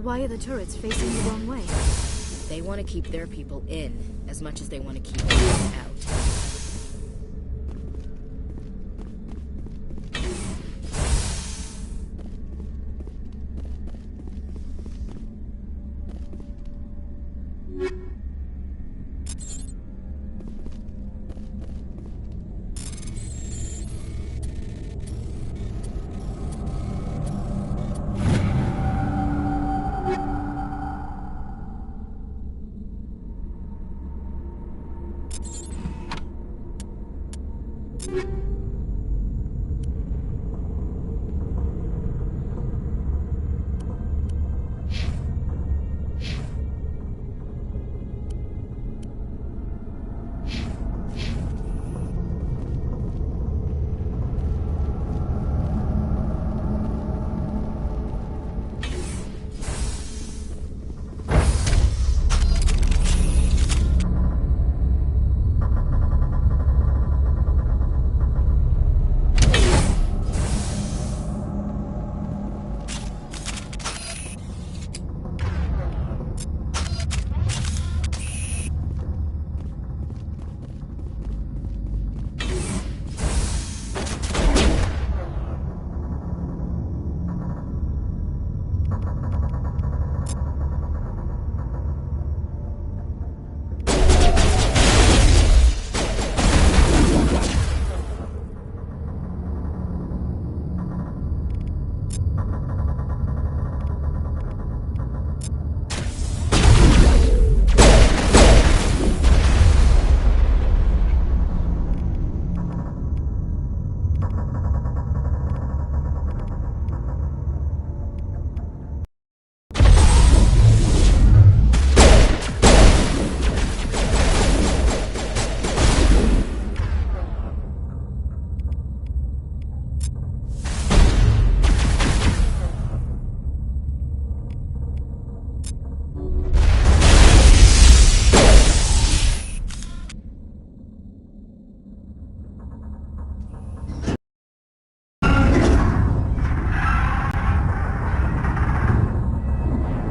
Why are the turrets facing the wrong way? They want to keep their people in as much as they want to keep us out.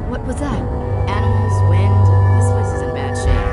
What was that? Animals, wind, this place is in bad shape.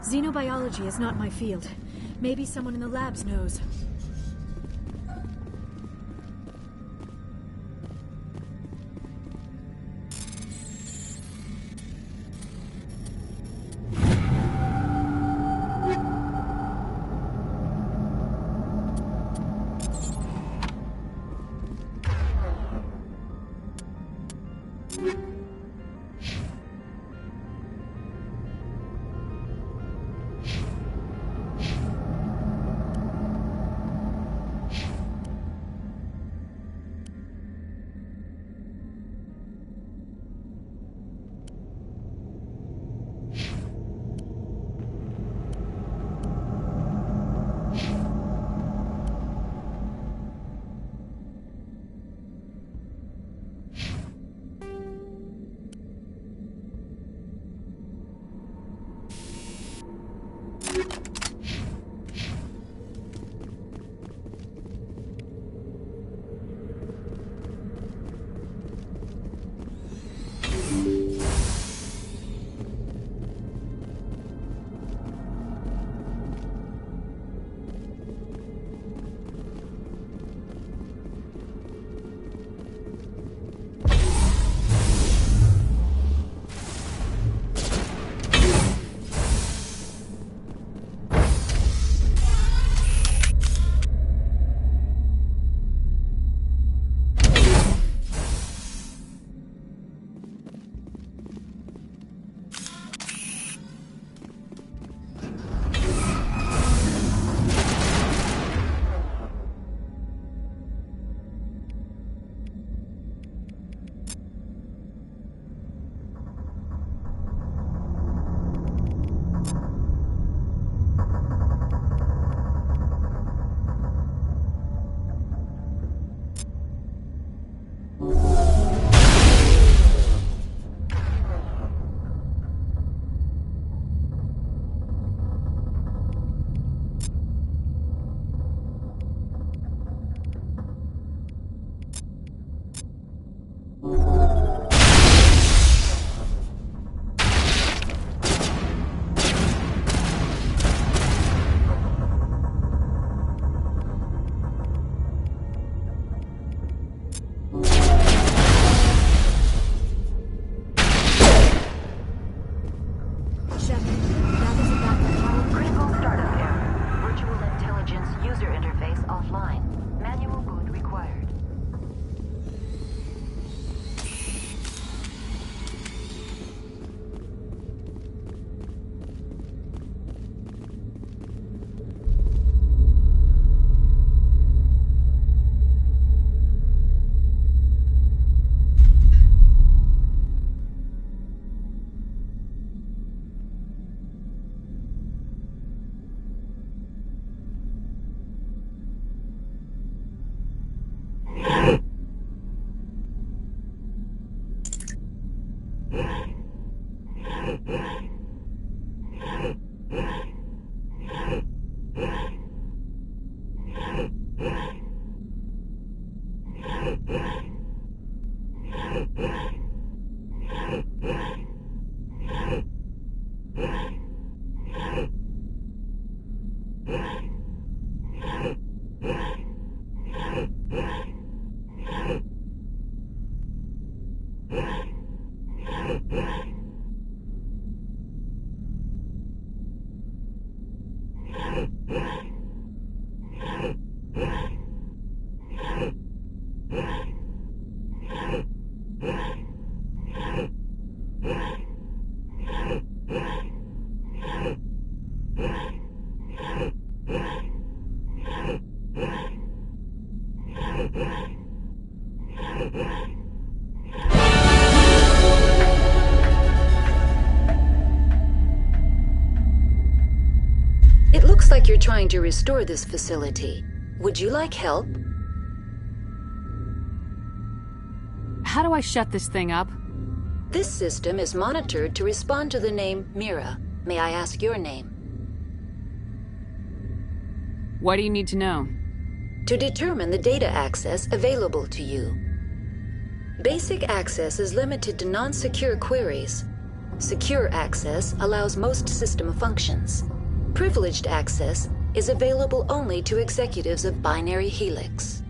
Xenobiology is not my field. Maybe someone in the labs knows. It looks like you're trying to restore this facility. Would you like help? How do I shut this thing up? This system is monitored to respond to the name Mira. May I ask your name? What do you need to know? To determine the data access available to you. Basic access is limited to non-secure queries. Secure access allows most system functions. Privileged access is available only to executives of Binary Helix.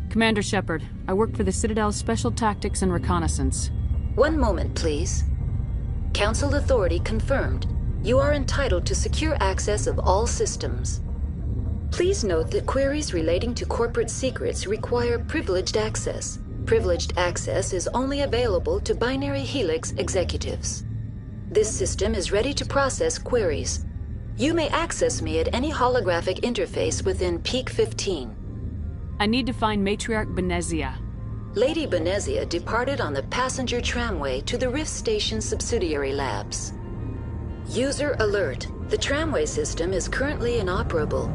Commander Shepard, I work for the Citadel's Special Tactics and Reconnaissance. One moment, please. Council authority confirmed. You are entitled to secure access of all systems. Please note that queries relating to corporate secrets require privileged access. Privileged access is only available to Binary Helix executives. This system is ready to process queries. You may access me at any holographic interface within Peak 15. I need to find Matriarch Benezia. Lady Benezia departed on the passenger tramway to the Rift Station subsidiary labs. User alert. The tramway system is currently inoperable.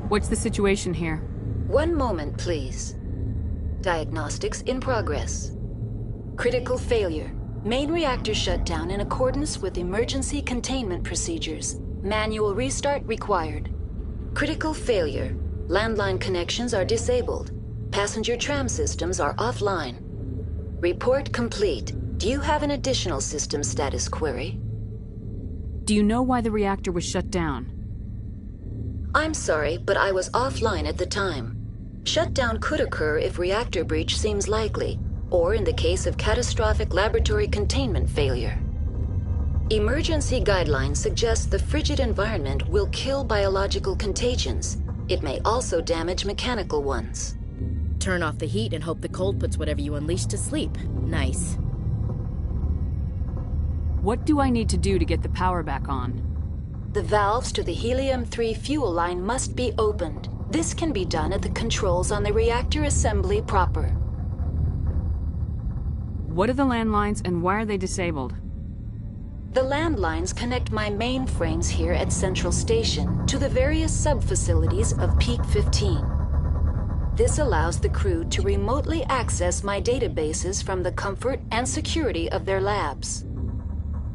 What's the situation here? One moment, please. Diagnostics in progress. Critical failure. Main reactor shut down in accordance with emergency containment procedures. Manual restart required. Critical failure. Landline connections are disabled. Passenger tram systems are offline. Report complete. Do you have an additional system status query? Do you know why the reactor was shut down? I'm sorry, but I was offline at the time. Shutdown could occur if reactor breach seems likely, or in the case of catastrophic laboratory containment failure. Emergency guidelines suggest the frigid environment will kill biological contagions. It may also damage mechanical ones. Turn off the heat and hope the cold puts whatever you unleashed to sleep. Nice. What do I need to do to get the power back on? The valves to the helium-3 fuel line must be opened. This can be done at the controls on the reactor assembly proper. What are the landlines and why are they disabled? The landlines connect my mainframes here at Central Station to the various sub-facilities of Peak 15. This allows the crew to remotely access my databases from the comfort and security of their labs.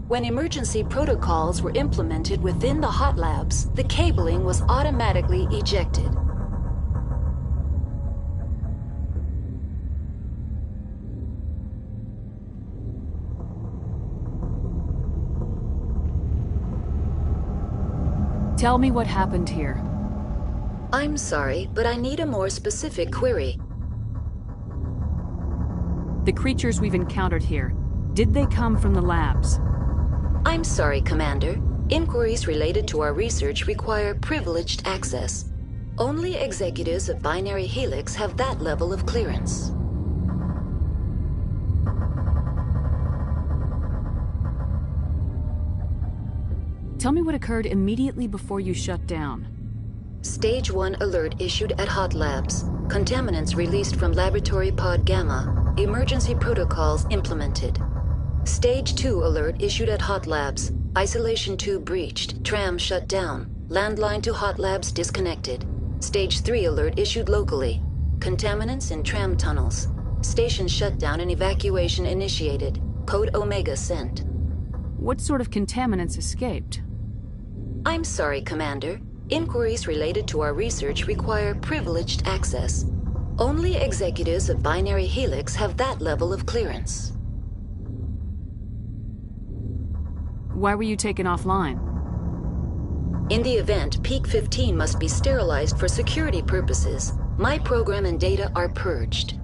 When emergency protocols were implemented within the hot labs, the cabling was automatically ejected. Tell me what happened here. I'm sorry, but I need a more specific query. The creatures we've encountered here, did they come from the labs? I'm sorry, Commander. Inquiries related to our research require privileged access. Only executives of Binary Helix have that level of clearance. Tell me what occurred immediately before you shut down. Stage 1 alert issued at Hot Labs. Contaminants released from Laboratory Pod Gamma. Emergency protocols implemented. Stage 2 alert issued at Hot Labs. Isolation tube breached. Tram shut down. Landline to Hot Labs disconnected. Stage 3 alert issued locally. Contaminants in tram tunnels. Station shutdown and evacuation initiated. Code Omega sent. What sort of contaminants escaped? I'm sorry, Commander. Inquiries related to our research require privileged access. Only executives of Binary Helix have that level of clearance. Why were you taken offline? In the event, Peak 15 must be sterilized for security purposes. My program and data are purged.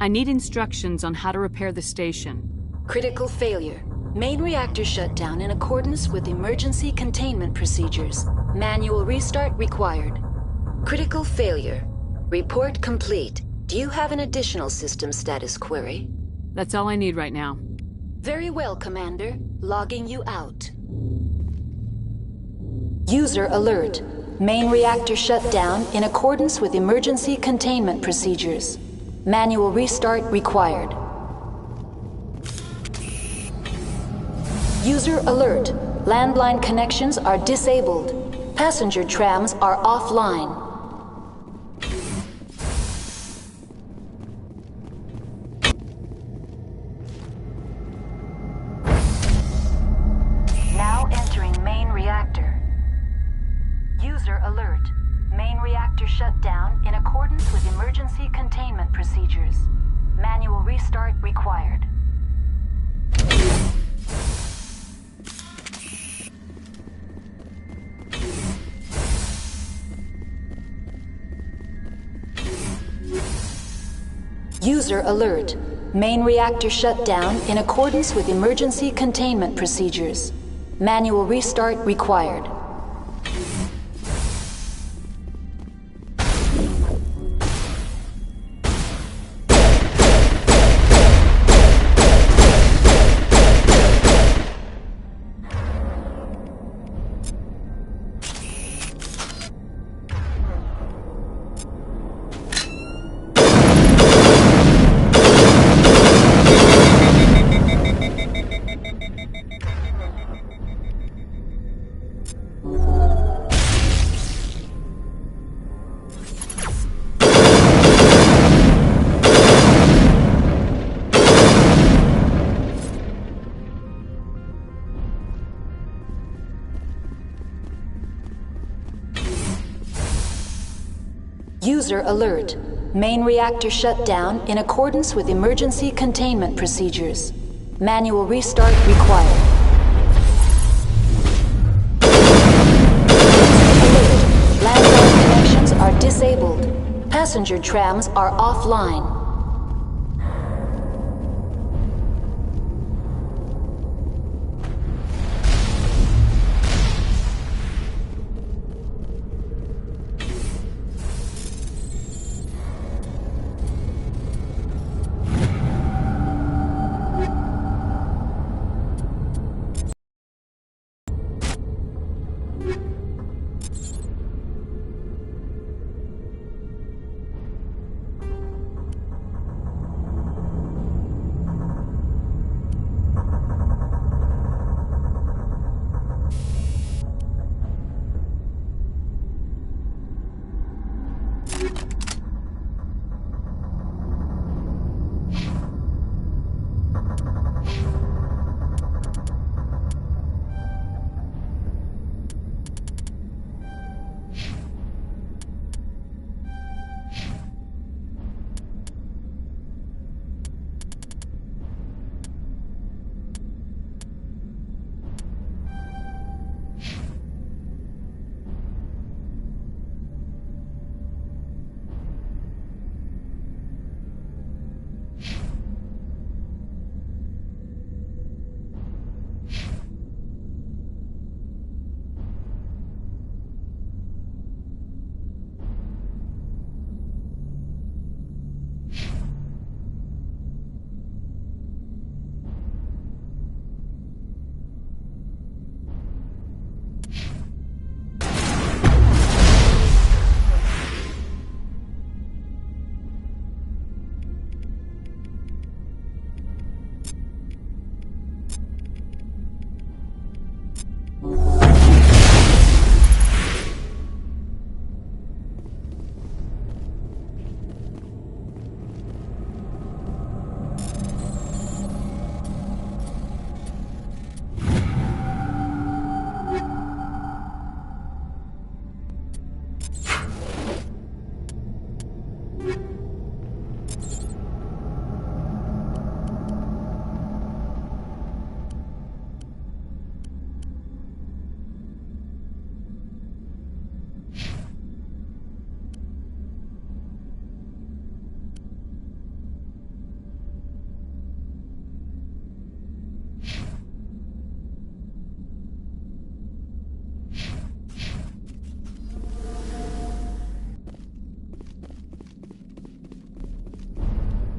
I need instructions on how to repair the station. Critical failure. Main reactor shut down in accordance with emergency containment procedures. Manual restart required. Critical failure. Report complete. Do you have an additional system status query? That's all I need right now. Very well, Commander. Logging you out. User alert. Main reactor shut down in accordance with emergency containment procedures. Manual restart required. User alert. Landline connections are disabled. Passenger trams are offline. Now entering main reactor. User alert. Main reactor shut down in accordance with emergency containment procedures. Manual restart required. User alert. Main reactor shut down in accordance with emergency containment procedures. Manual restart required. User alert. Main reactor shut down in accordance with emergency containment procedures. Manual restart required. Landline connections are disabled. Passenger trams are offline.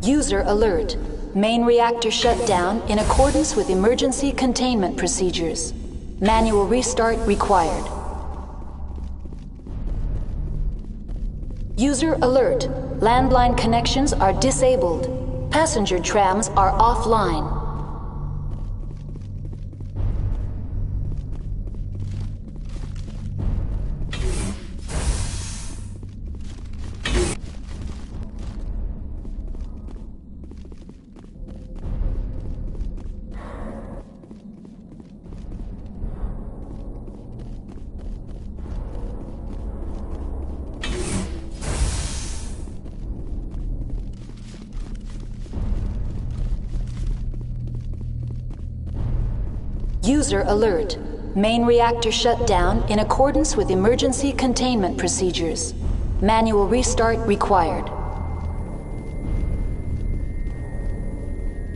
User alert. Main reactor shut down in accordance with emergency containment procedures. Manual restart required. User alert. Landline connections are disabled. Passenger trams are offline. User alert. Main reactor shut down in accordance with emergency containment procedures. Manual restart required.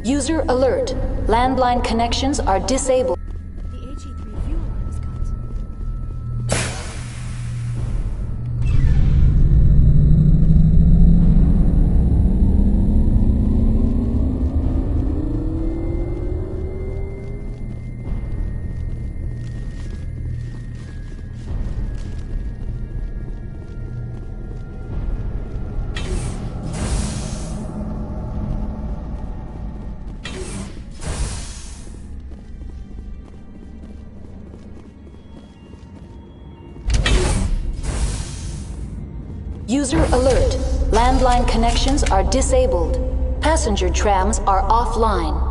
User alert. Landline connections are disabled. The HE3 fuel line is cut. User alert. Landline connections are disabled. Passenger trams are offline.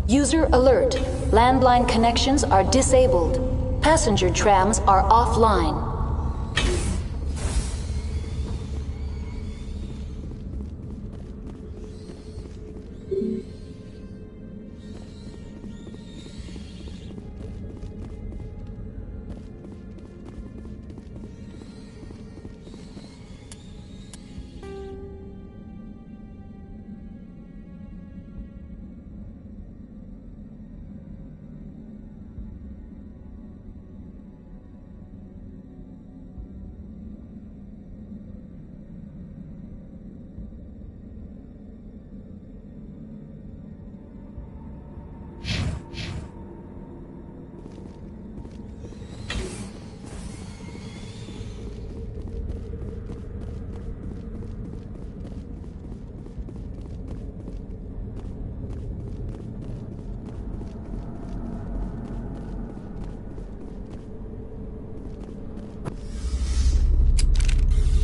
User alert. Landline connections are disabled. Passenger trams are offline.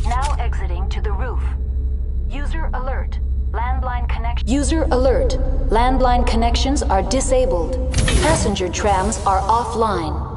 Now exiting to the roof. User alert. Landline connection. User alert. Landline connections are disabled. Passenger trams are offline.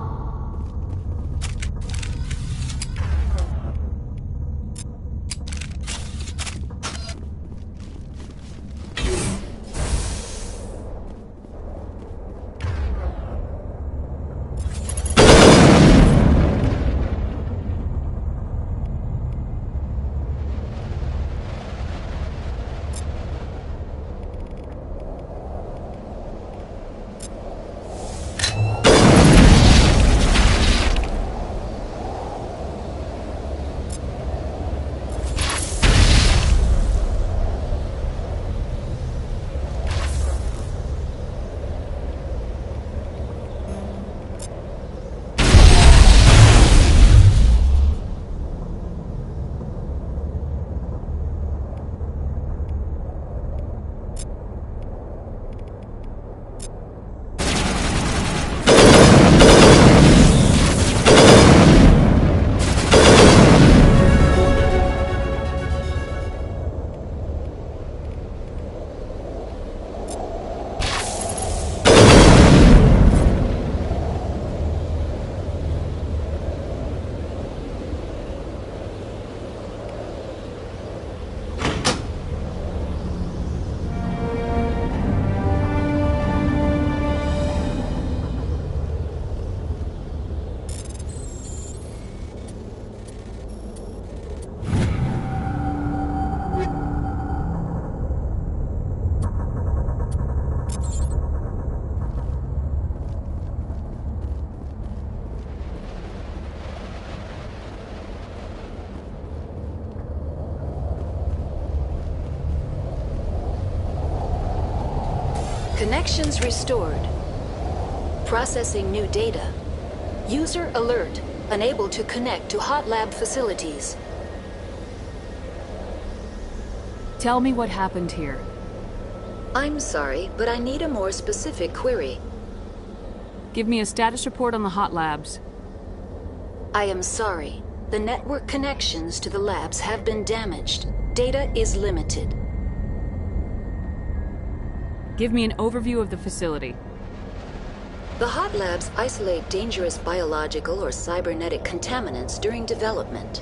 Connections restored. Processing new data. User alert. Unable to connect to hot lab facilities. Tell me what happened here. I'm sorry, but I need a more specific query. Give me a status report on the hot labs. I am sorry. The network connections to the labs have been damaged. Data is limited. Give me an overview of the facility. The hot labs isolate dangerous biological or cybernetic contaminants during development.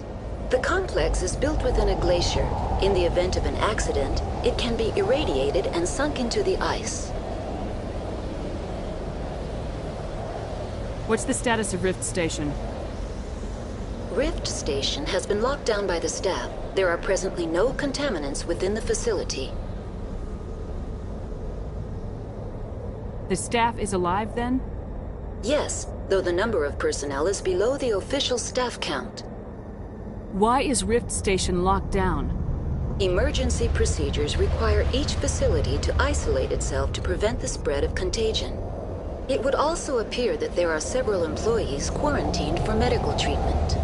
The complex is built within a glacier. In the event of an accident, it can be irradiated and sunk into the ice. What's the status of Rift Station? Rift Station has been locked down by the staff. There are presently no contaminants within the facility. The staff is alive then? Yes, though the number of personnel is below the official staff count. Why is Rift Station locked down? Emergency procedures require each facility to isolate itself to prevent the spread of contagion. It would also appear that there are several employees quarantined for medical treatment.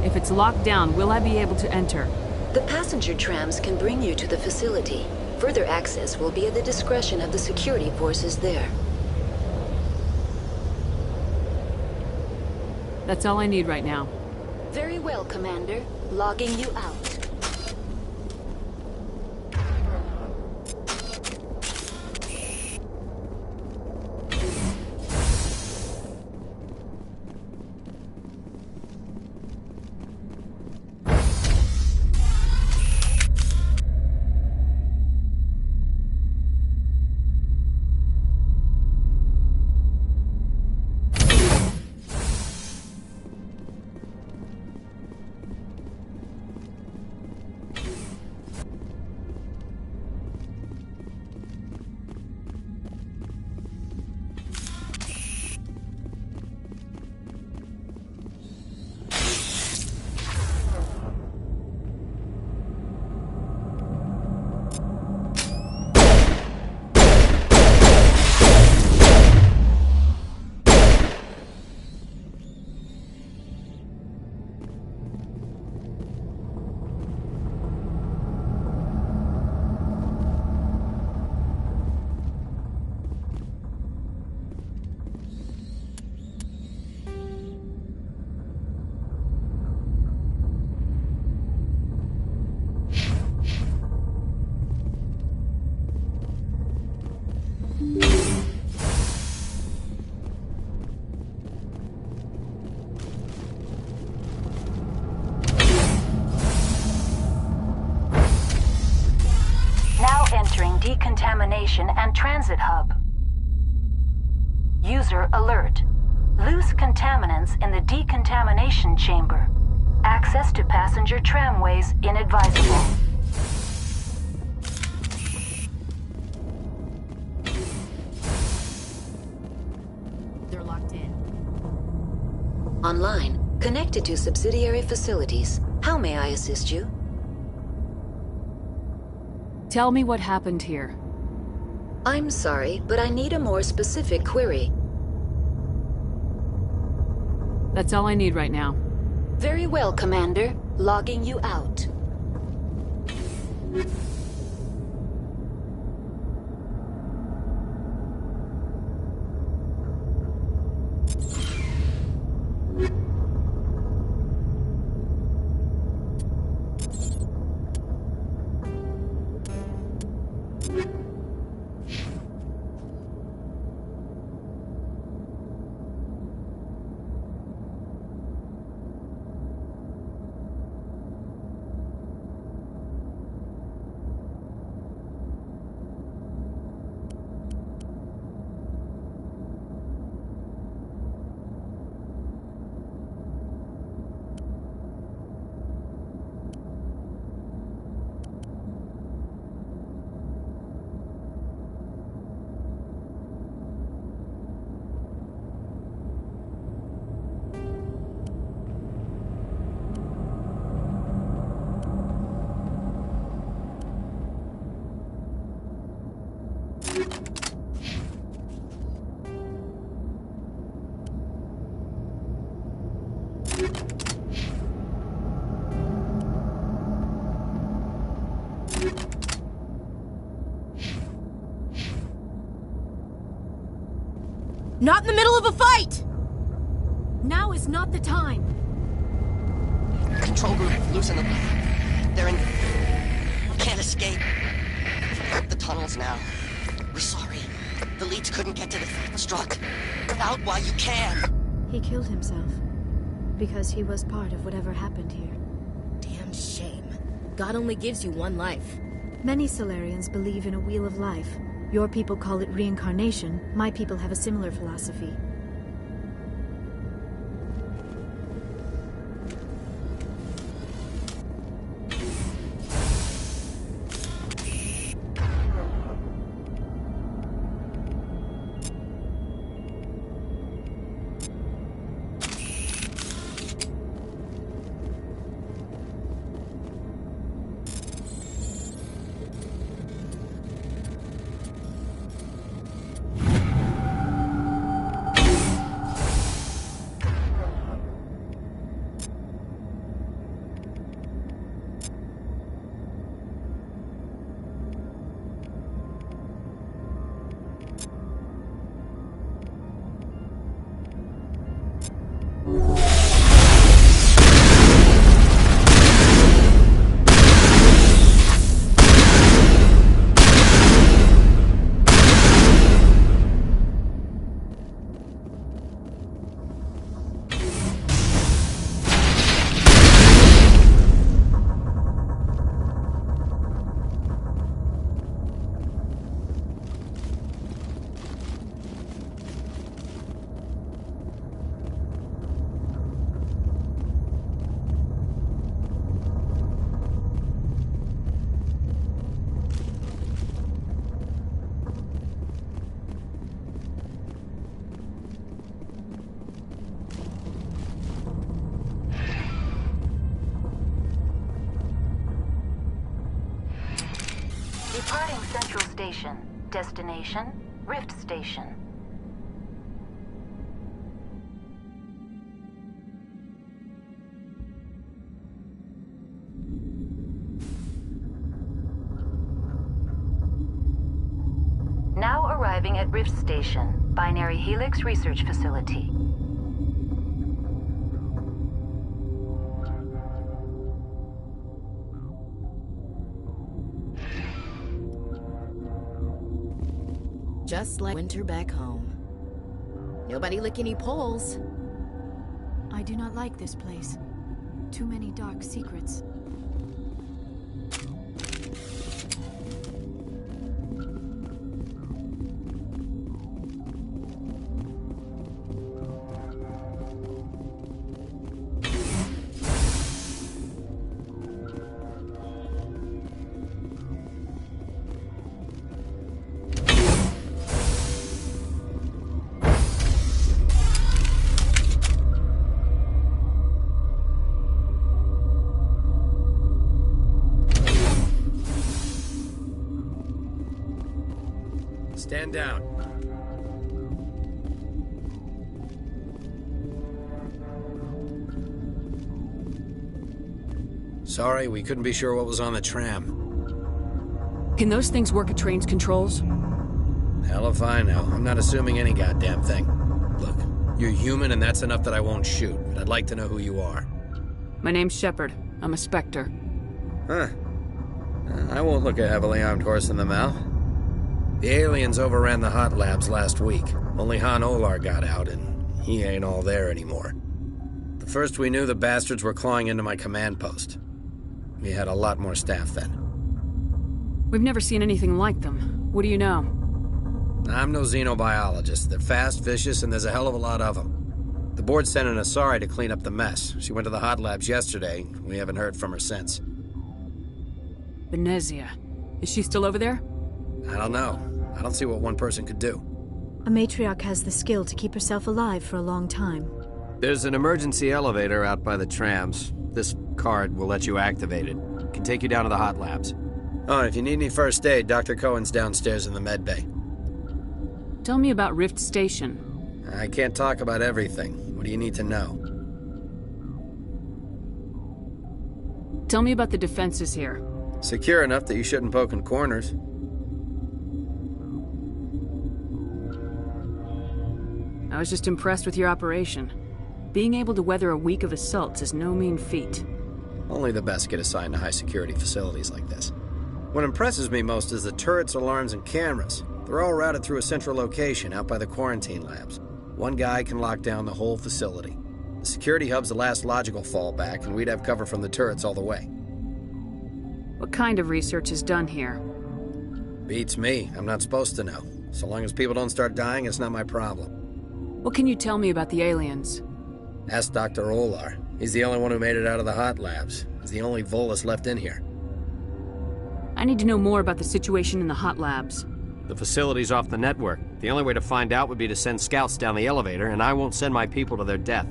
If it's locked down, will I be able to enter? The passenger trams can bring you to the facility. Further access will be at the discretion of the security forces there. That's all I need right now. Very well, Commander. Logging you out. Entering decontamination and transit hub. User alert. Loose contaminants in the decontamination chamber. Access to passenger tramways inadvisable. They're locked in. Online. Connected to subsidiary facilities. How may I assist you? Tell me what happened here. I'm sorry, but I need a more specific query. That's all I need right now. Very well, Commander. Logging you out. Not in the middle of a fight! Now is not the time. Control group, loosen them. They're in... We can't escape. The tunnels now. We're sorry. The leads couldn't get to the struck. Get out while you can. He killed himself. Because he was part of whatever happened here. Damn shame. God only gives you one life. Many Solarians believe in a wheel of life. Your people call it reincarnation. My people have a similar philosophy. Departing Central Station. Destination, Rift Station. Now arriving at Rift Station, Binary Helix Research Facility. Just like winter back home. Nobody lick any poles. I do not like this place. Too many dark secrets. Stand down. Sorry, we couldn't be sure what was on the tram. Can those things work at train's controls? Hell if I know. I'm not assuming any goddamn thing. Look, you're human and that's enough that I won't shoot, but I'd like to know who you are. My name's Shepard. I'm a Spectre. Huh. I won't look a heavily armed horse in the mouth. The aliens overran the hot labs last week. Only Han Olar got out, and he ain't all there anymore. The first we knew, the bastards were clawing into my command post. We had a lot more staff then. We've never seen anything like them. What do you know? I'm no xenobiologist. They're fast, vicious, and there's a hell of a lot of them. The board sent an Asari to clean up the mess. She went to the hot labs yesterday. We haven't heard from her since. Venezia. Is she still over there? I don't know. I don't see what one person could do. A matriarch has the skill to keep herself alive for a long time. There's an emergency elevator out by the trams. This card will let you activate it. Can take you down to the hot labs. Oh, and if you need any first aid, Dr. Cohen's downstairs in the med bay. Tell me about Rift Station. I can't talk about everything. What do you need to know? Tell me about the defenses here. Secure enough that you shouldn't poke in corners. I was just impressed with your operation. Being able to weather a week of assaults is no mean feat. Only the best get assigned to high-security facilities like this. What impresses me most is the turrets, alarms, and cameras. They're all routed through a central location out by the quarantine labs. One guy can lock down the whole facility. The security hub's the last logical fallback, and we'd have cover from the turrets all the way. What kind of research is done here? Beats me. I'm not supposed to know. So long as people don't start dying, it's not my problem. What can you tell me about the aliens? Ask Dr. Olar. He's the only one who made it out of the hot labs. He's the only Volus left in here. I need to know more about the situation in the hot labs. The facility's off the network. The only way to find out would be to send scouts down the elevator, and I won't send my people to their death.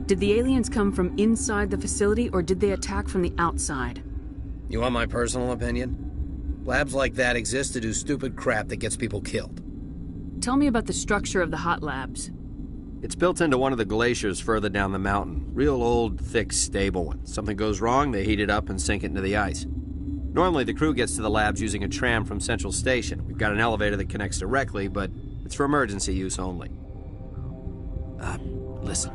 Did the aliens come from inside the facility, or did they attack from the outside? You want my personal opinion? Labs like that exist to do stupid crap that gets people killed. Tell me about the structure of the hot labs. It's built into one of the glaciers further down the mountain. Real old, thick, stable one. Something goes wrong, they heat it up and sink it into the ice. Normally, the crew gets to the labs using a tram from Central Station. We've got an elevator that connects directly, but it's for emergency use only. Listen.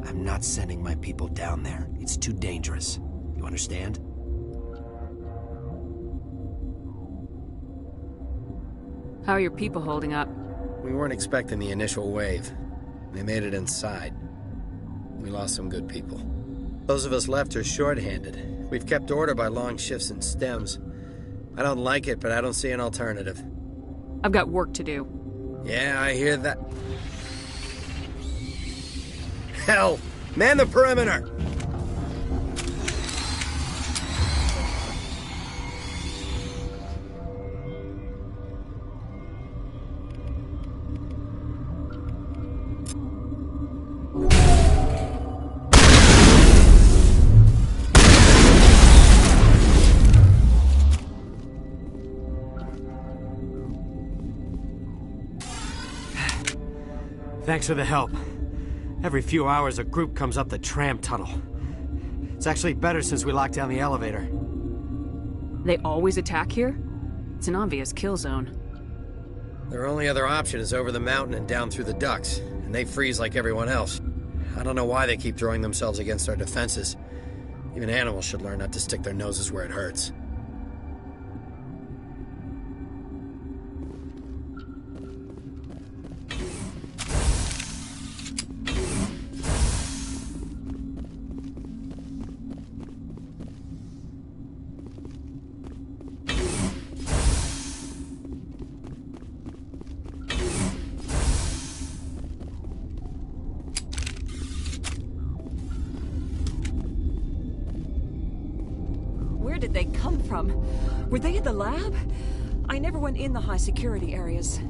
I'm not sending my people down there. It's too dangerous. You understand? How are your people holding up? We weren't expecting the initial wave. They made it inside. We lost some good people. Those of us left are short-handed. We've kept order by long shifts and stems. I don't like it, but I don't see an alternative. I've got work to do. Yeah, I hear that. Hell! Man the perimeter! Thanks for the help. Every few hours, a group comes up the tram tunnel. It's actually better since we locked down the elevator. They always attack here? It's an obvious kill zone. Their only other option is over the mountain and down through the ducts, and they freeze like everyone else. I don't know why they keep throwing themselves against our defenses. Even animals should learn not to stick their noses where it hurts. Where did they come from? Were they in the lab? I never went in the high security areas.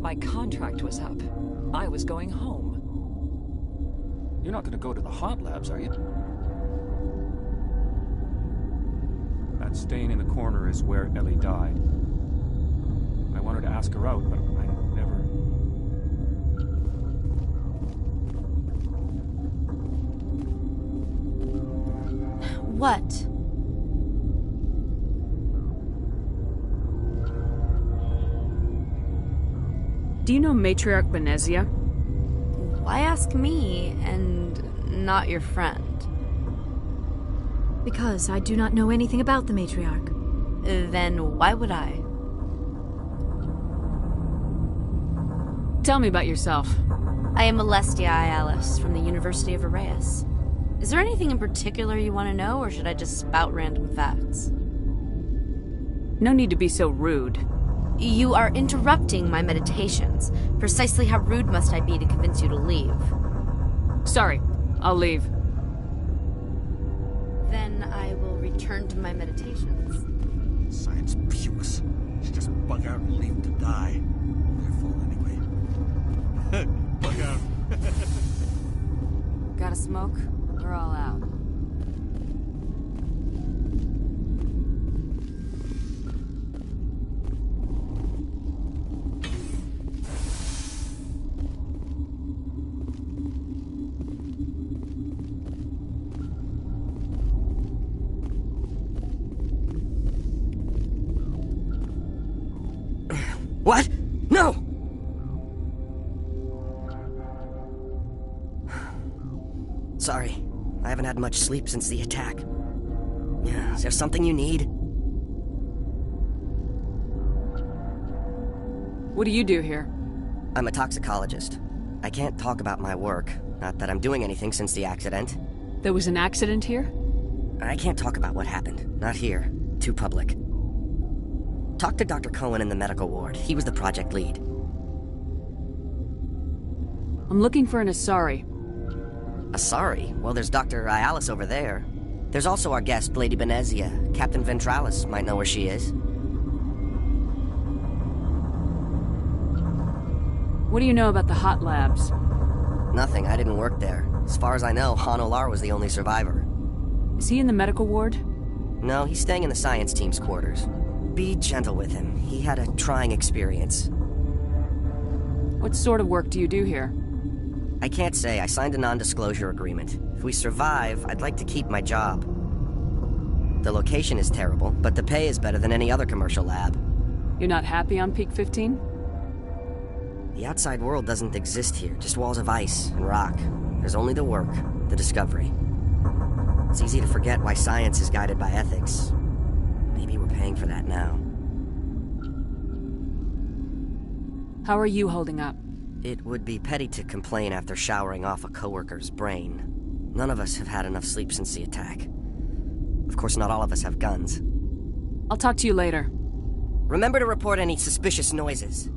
My contract was up. I was going home. You're not gonna go to the hot labs, are you? That stain in the corner is where Ellie died. I wanted to ask her out, but I never... What? Do you know Matriarch Benezia? Why ask me and not your friend? Because I do not know anything about the Matriarch. Then why would I? Tell me about yourself. I am Alestia Alice from the University of Arraius. Is there anything in particular you want to know, or should I just spout random facts? No need to be so rude. You are interrupting my meditations. Precisely how rude must I be to convince you to leave? Sorry, I'll leave. Then I will return to my meditations. Science pukes. Should just bug out and leave to die. Their fault anyway. Bug out. Got a smoke? We're all out. What? No! Sorry. I haven't had much sleep since the attack. Yeah, is there something you need? What do you do here? I'm a toxicologist. I can't talk about my work. Not that I'm doing anything since the accident. There was an accident here? I can't talk about what happened. Not here. Too public. Talk to Dr. Cohen in the medical ward. He was the project lead. I'm looking for an Asari. Asari? Well, there's Dr. Ayalis over there. There's also our guest, Lady Benezia. Captain Ventralis might know where she is. What do you know about the hot labs? Nothing. I didn't work there. As far as I know, Han Olar was the only survivor. Is he in the medical ward? No, he's staying in the science team's quarters. Be gentle with him. He had a trying experience. What sort of work do you do here? I can't say. I signed a non-disclosure agreement. If we survive, I'd like to keep my job. The location is terrible, but the pay is better than any other commercial lab. You're not happy on Peak 15? The outside world doesn't exist here, just walls of ice and rock. There's only the work, the discovery. It's easy to forget why science is guided by ethics. Maybe we're paying for that now. How are you holding up? It would be petty to complain after showering off a coworker's brain. None of us have had enough sleep since the attack. Of course, not all of us have guns. I'll talk to you later. Remember to report any suspicious noises.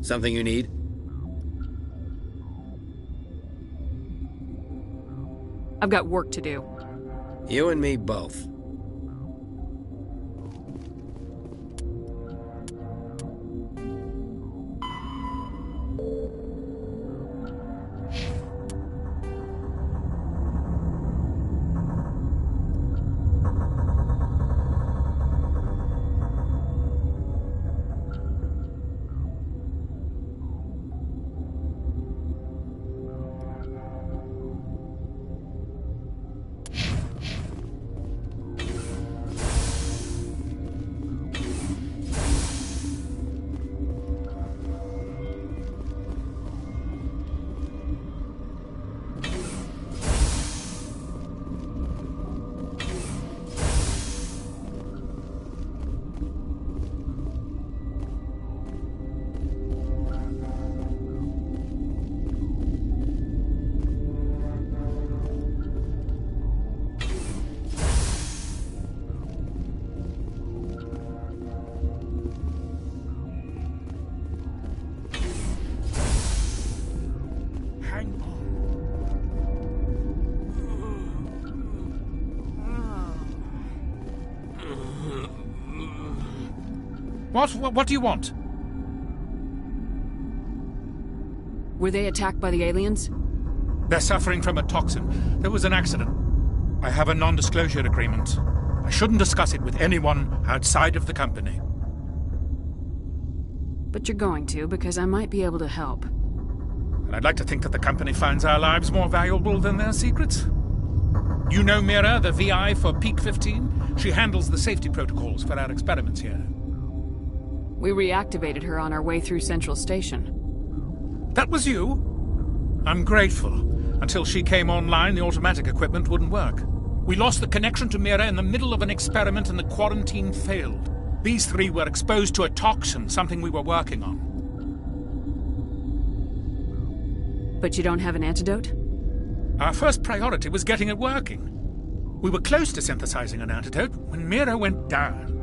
Something you need? I've got work to do. You and me both. What do you want? Were they attacked by the aliens? They're suffering from a toxin. There was an accident. I have a non-disclosure agreement. I shouldn't discuss it with anyone outside of the company. But you're going to, because I might be able to help. And I'd like to think that the company finds our lives more valuable than their secrets. You know Mira, the VI for Peak 15? She handles the safety protocols for our experiments here. We reactivated her on our way through Central Station. That was you? I'm grateful. Until she came online, the automatic equipment wouldn't work. We lost the connection to Mira in the middle of an experiment and the quarantine failed. These three were exposed to a toxin, something we were working on. But you don't have an antidote? Our first priority was getting it working. We were close to synthesizing an antidote when Mira went down.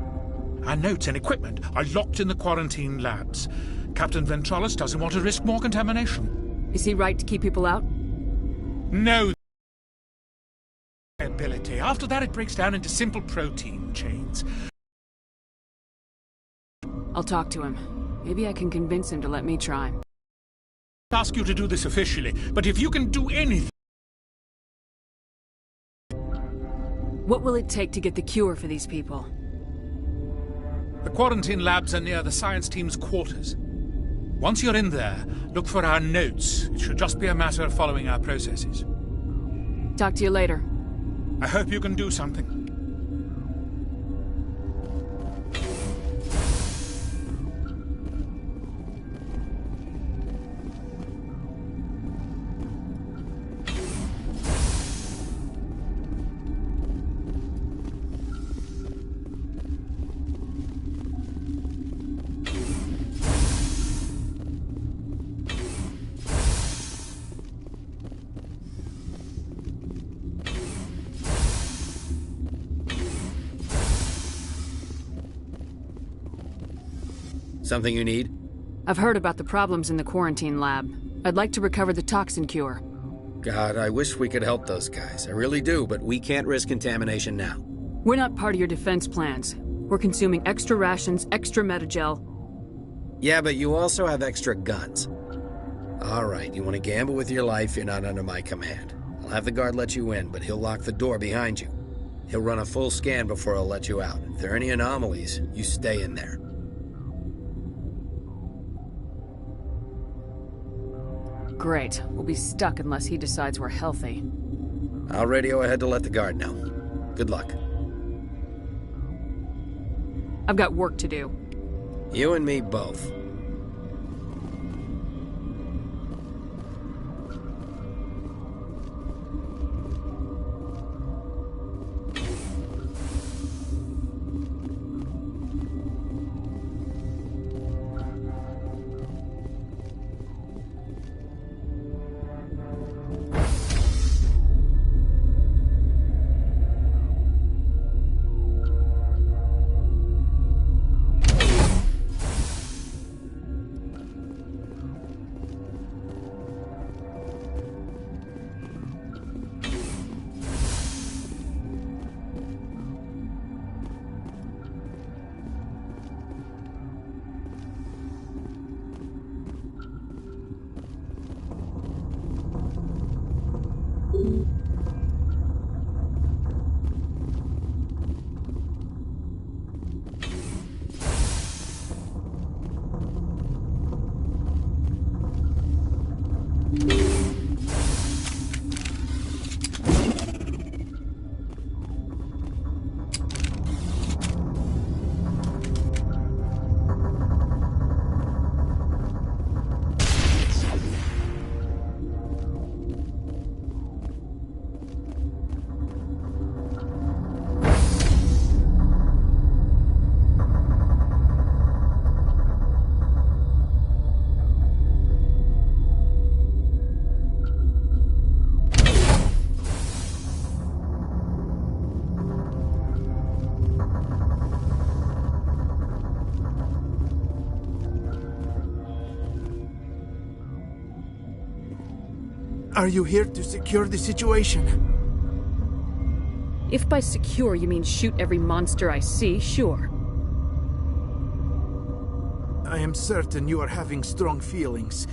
Our notes and equipment are locked in the quarantine labs. Captain Ventralis doesn't want to risk more contamination. Is he right to keep people out? No. Ability. After that, it breaks down into simple protein chains. I'll talk to him. Maybe I can convince him to let me try. I ask you to do this officially, but if you can do anything... What will it take to get the cure for these people? The quarantine labs are near the science team's quarters. Once you're in there, look for our notes. It should just be a matter of following our processes. Talk to you later. I hope you can do something. Something you need? I've heard about the problems in the quarantine lab. I'd like to recover the toxin cure. God, I wish we could help those guys. I really do, but we can't risk contamination now. We're not part of your defense plans. We're consuming extra rations, extra metagel. Yeah, but you also have extra guns. All right, you want to gamble with your life, you're not under my command. I'll have the guard let you in, but he'll lock the door behind you. He'll run a full scan before he'll let you out. If there are any anomalies, you stay in there. Great. We'll be stuck unless he decides we're healthy. I'll radio ahead to let the guard know. Good luck. I've got work to do. You and me both. Are you here to secure the situation? If by secure you mean shoot every monster I see, sure. I am certain you are having strong feelings.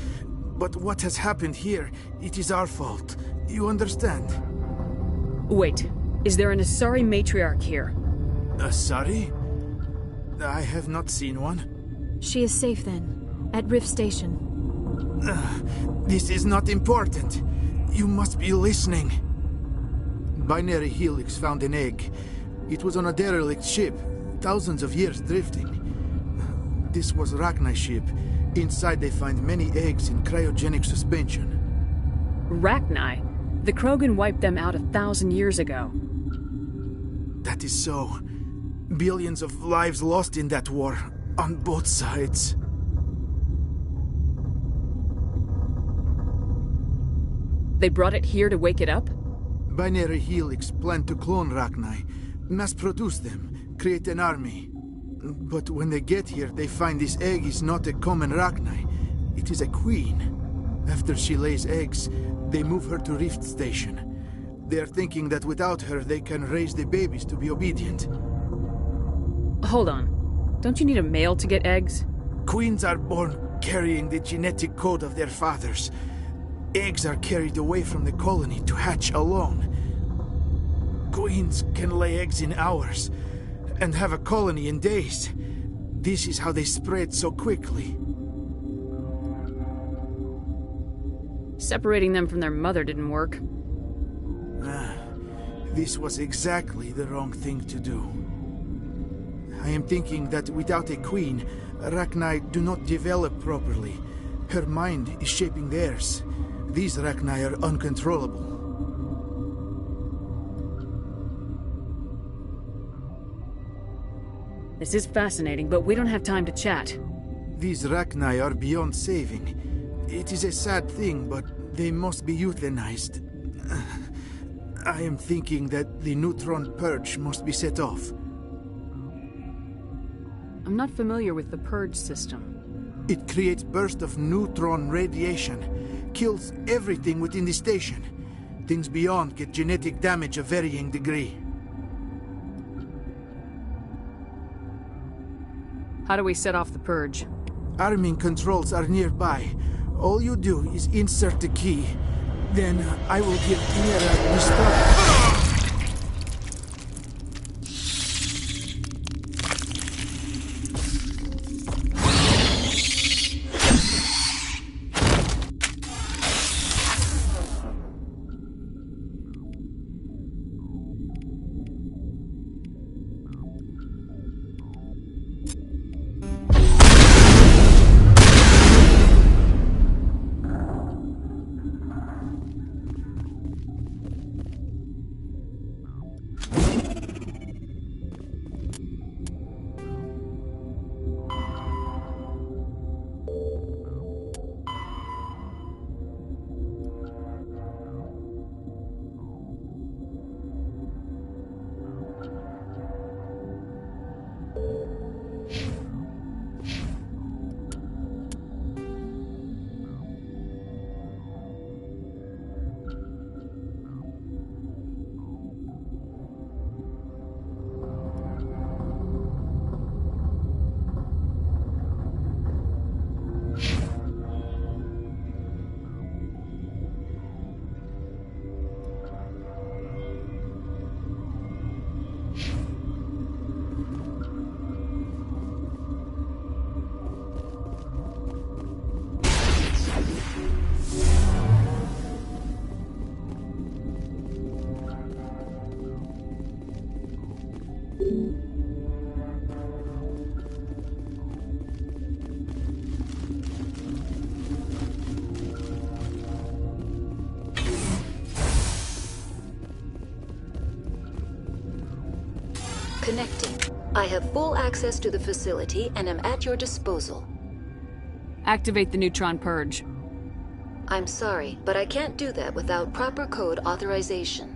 But what has happened here, it is our fault. You understand? Wait, is there an Asari matriarch here? Asari? I have not seen one. She is safe then, at Rift Station. This is not important. You must be listening. Binary Helix found an egg. It was on a derelict ship, thousands of years drifting. This was Rachni's ship. Inside they find many eggs in cryogenic suspension. Rachni? The Krogan wiped them out 1,000 years ago. That is so. Billions of lives lost in that war, on both sides. They brought it here to wake it up? Binary Helix planned to clone Rachni, mass-produce them, create an army. But when they get here, they find this egg is not a common Rachni. It is a queen. After she lays eggs, they move her to Rift Station. They are thinking that without her, they can raise the babies to be obedient. Hold on. Don't you need a male to get eggs? Queens are born carrying the genetic code of their fathers. Eggs are carried away from the colony to hatch alone. Queens can lay eggs in hours and have a colony in days. This is how they spread so quickly. Separating them from their mother didn't work. This was exactly the wrong thing to do. I am thinking that without a queen, Rachni do not develop properly. Her mind is shaping theirs. These Rachni are uncontrollable. This is fascinating, but we don't have time to chat. These Rachni are beyond saving. It is a sad thing, but they must be euthanized. I am thinking that the neutron purge must be set off. I'm not familiar with the purge system. It creates bursts of neutron radiation, kills everything within the station. Things beyond get genetic damage of varying degree. How do we set off the purge? Arming controls are nearby. All you do is insert the key. Then I will give Mira the start. Connecting. I have full access to the facility and am at your disposal. Activate the neutron purge. I'm sorry, but I can't do that without proper code authorization.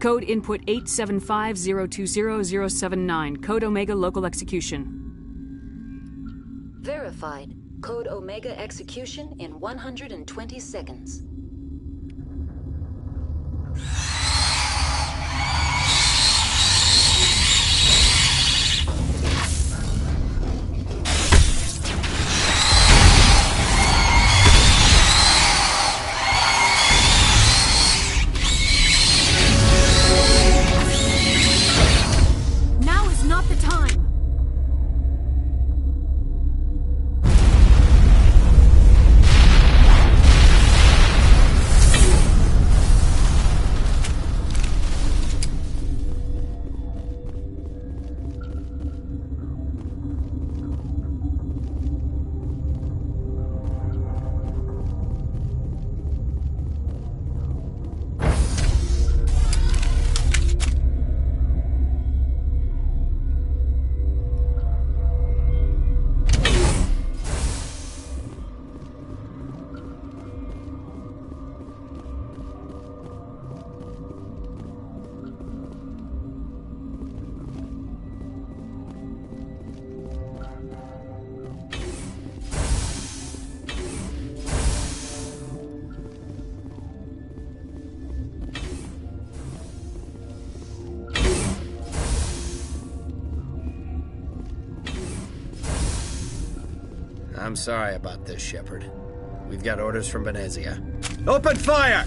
Code input 875020079. Code Omega local execution. Verified. Code Omega execution in 120 seconds. I'm sorry about this, Shepard. We've got orders from Venezia. Open fire!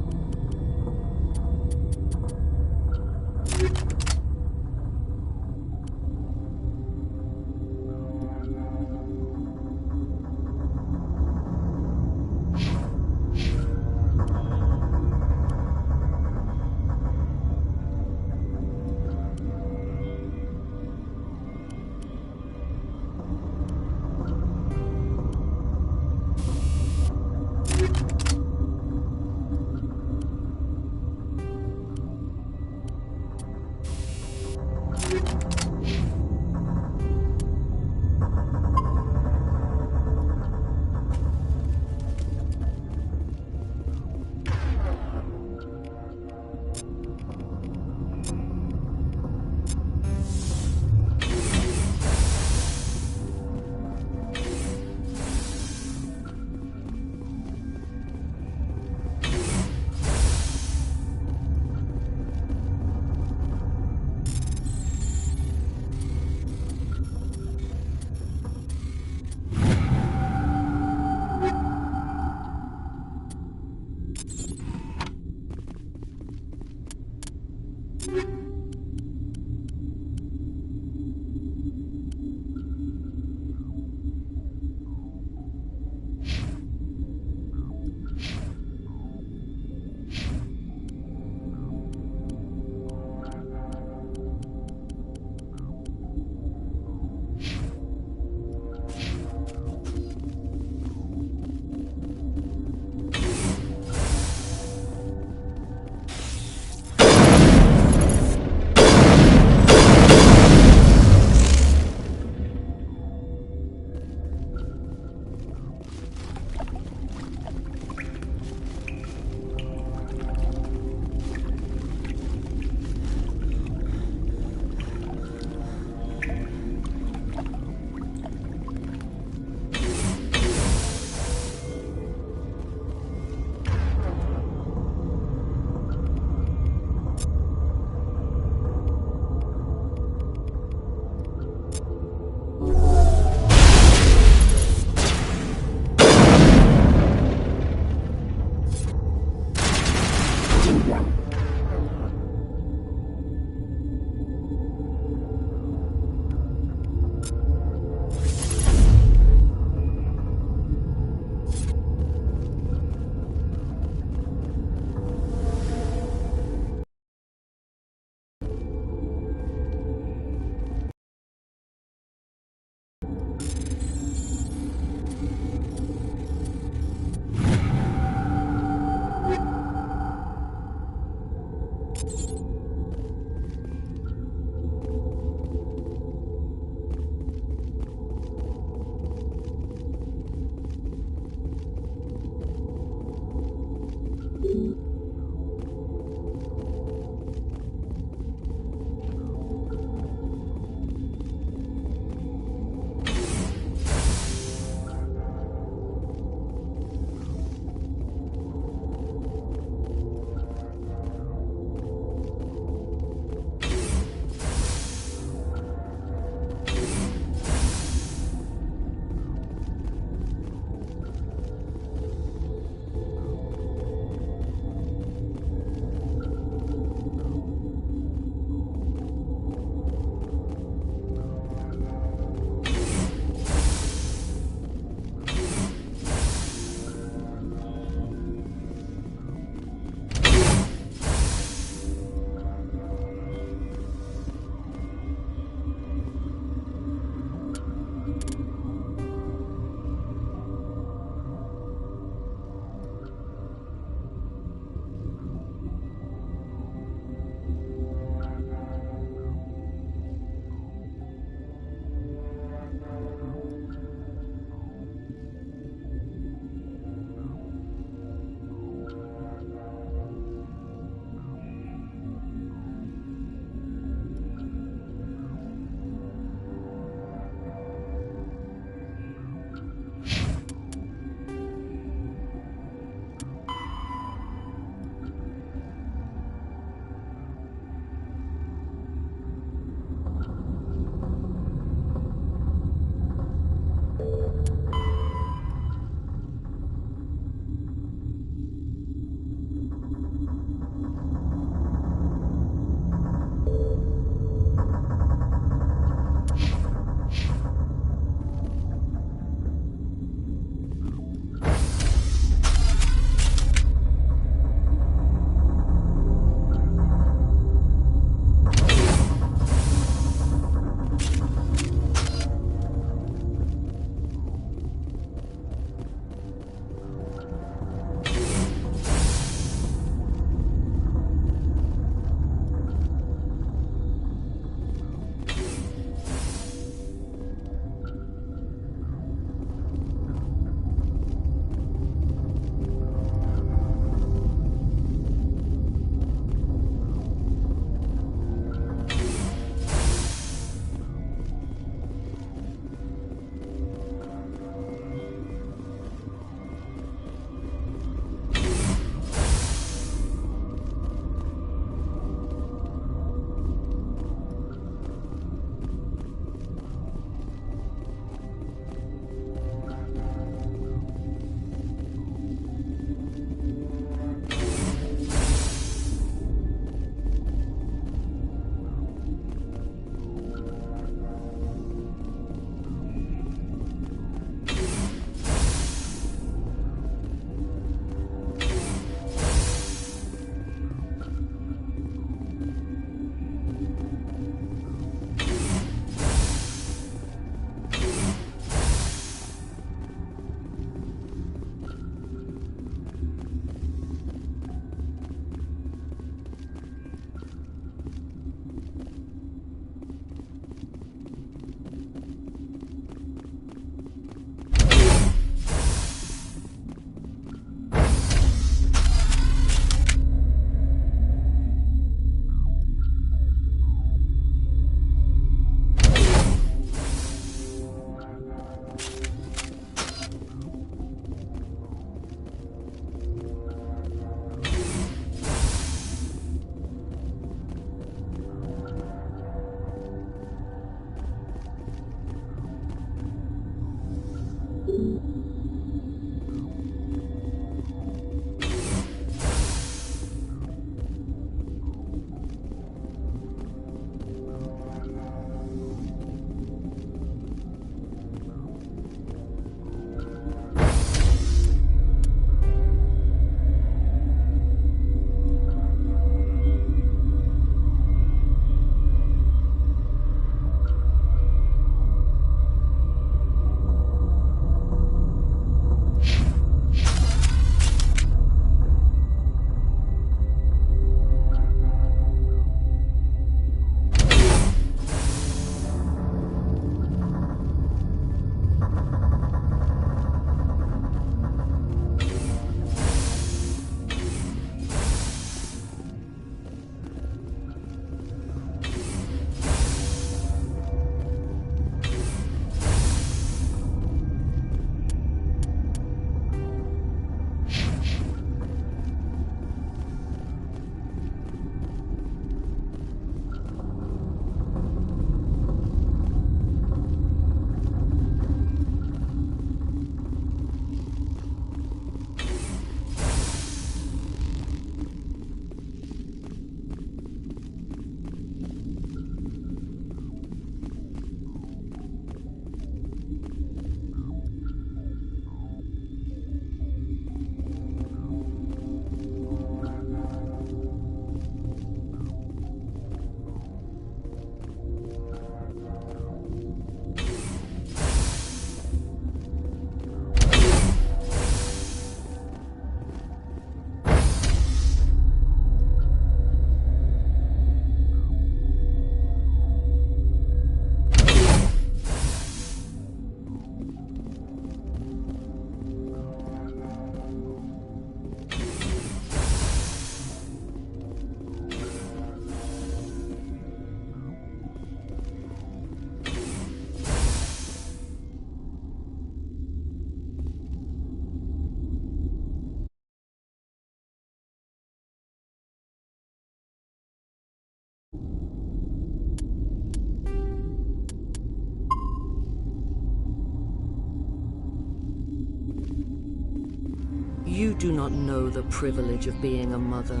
You do not know the privilege of being a mother.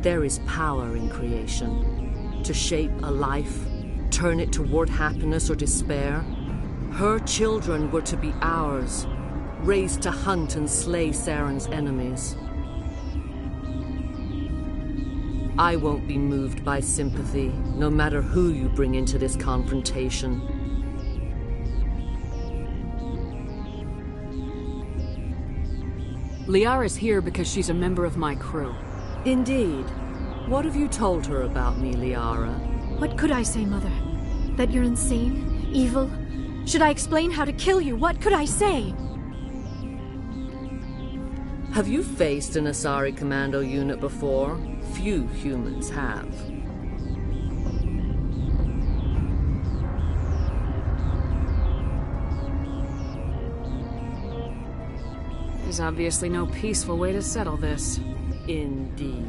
There is power in creation. To shape a life, turn it toward happiness or despair. Her children were to be ours, raised to hunt and slay Saren's enemies. I won't be moved by sympathy, no matter who you bring into this confrontation. Liara's here because she's a member of my crew. Indeed. What have you told her about me, Liara? What could I say, Mother? That you're insane? Evil? Should I explain how to kill you? What could I say? Have you faced an Asari commando unit before? Few humans have. There's obviously no peaceful way to settle this. Indeed.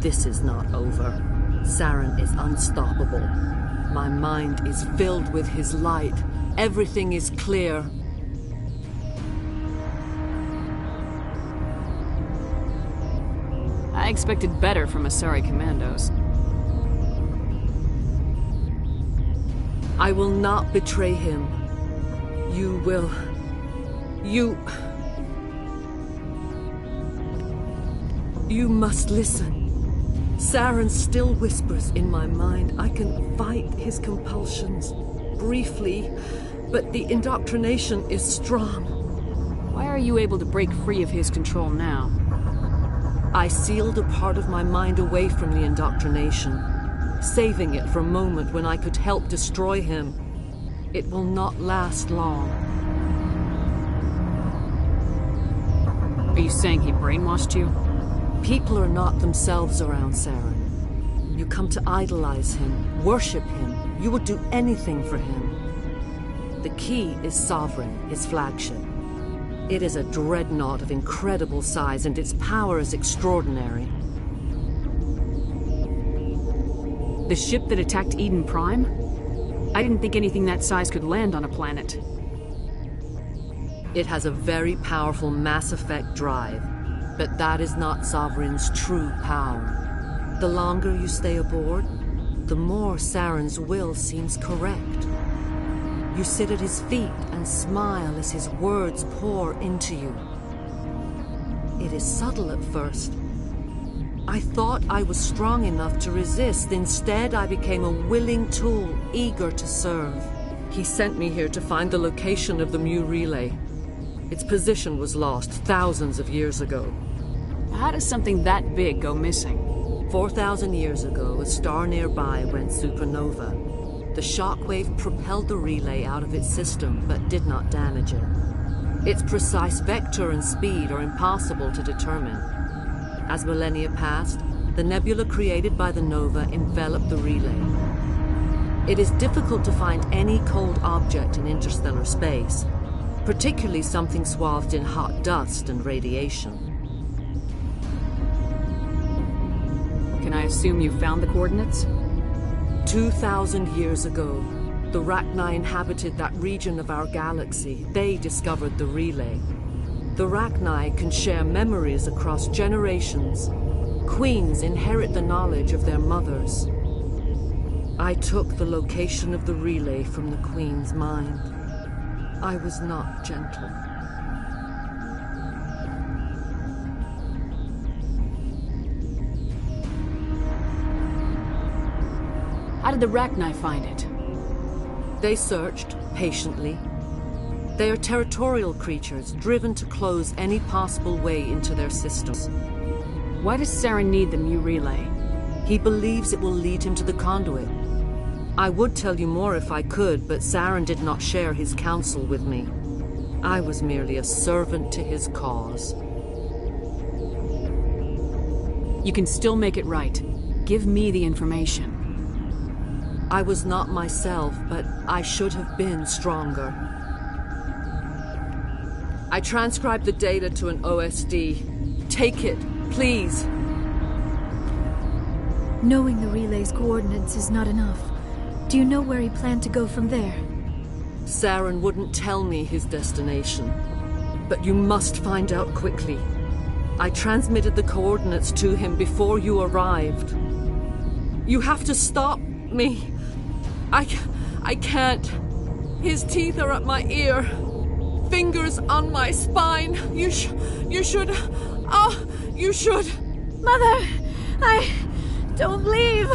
This is not over. Saren is unstoppable. My mind is filled with his light. Everything is clear. I expected better from Asari commandos. I will not betray him. You will... You must listen. Saren still whispers in my mind. I can fight his compulsions, briefly, but the indoctrination is strong. Why are you able to break free of his control now? I sealed a part of my mind away from the indoctrination, saving it for a moment when I could help destroy him. It will not last long. Are you saying he brainwashed you? People are not themselves around Saren. You come to idolize him, worship him. You would do anything for him. The key is Sovereign, his flagship. It is a dreadnought of incredible size, and its power is extraordinary. The ship that attacked Eden Prime? I didn't think anything that size could land on a planet. It has a very powerful Mass Effect drive, but that is not Sovereign's true power. The longer you stay aboard, the more Saren's will seems correct. You sit at his feet and smile as his words pour into you. It is subtle at first. I thought I was strong enough to resist. Instead, I became a willing tool, eager to serve. He sent me here to find the location of the Mu relay. Its position was lost thousands of years ago. How does something that big go missing? 4,000 years ago, a star nearby went supernova. The shockwave propelled the relay out of its system, but did not damage it. Its precise vector and speed are impossible to determine. As millennia passed, the nebula created by the nova enveloped the relay. It is difficult to find any cold object in interstellar space, particularly something swathed in hot dust and radiation. Can I assume you found the coordinates? 2,000 years ago, the Rachni inhabited that region of our galaxy. They discovered the relay. The Rachni can share memories across generations. Queens inherit the knowledge of their mothers. I took the location of the relay from the Queen's mind. I was not gentle. How did the Rachni find it? They searched, patiently. They are territorial creatures, driven to close any possible way into their systems. Why does Saren need the Mu relay? He believes it will lead him to the conduit. I would tell you more if I could, but Saren did not share his counsel with me. I was merely a servant to his cause. You can still make it right. Give me the information. I was not myself, but I should have been stronger. I transcribed the data to an OSD. Take it, please. Knowing the relay's coordinates is not enough. Do you know where he planned to go from there? Saren wouldn't tell me his destination. But you must find out quickly. I transmitted the coordinates to him before you arrived. You have to stop me. I can't. His teeth are at my ear. Fingers on my spine. You should. You should. Mother! Don't leave!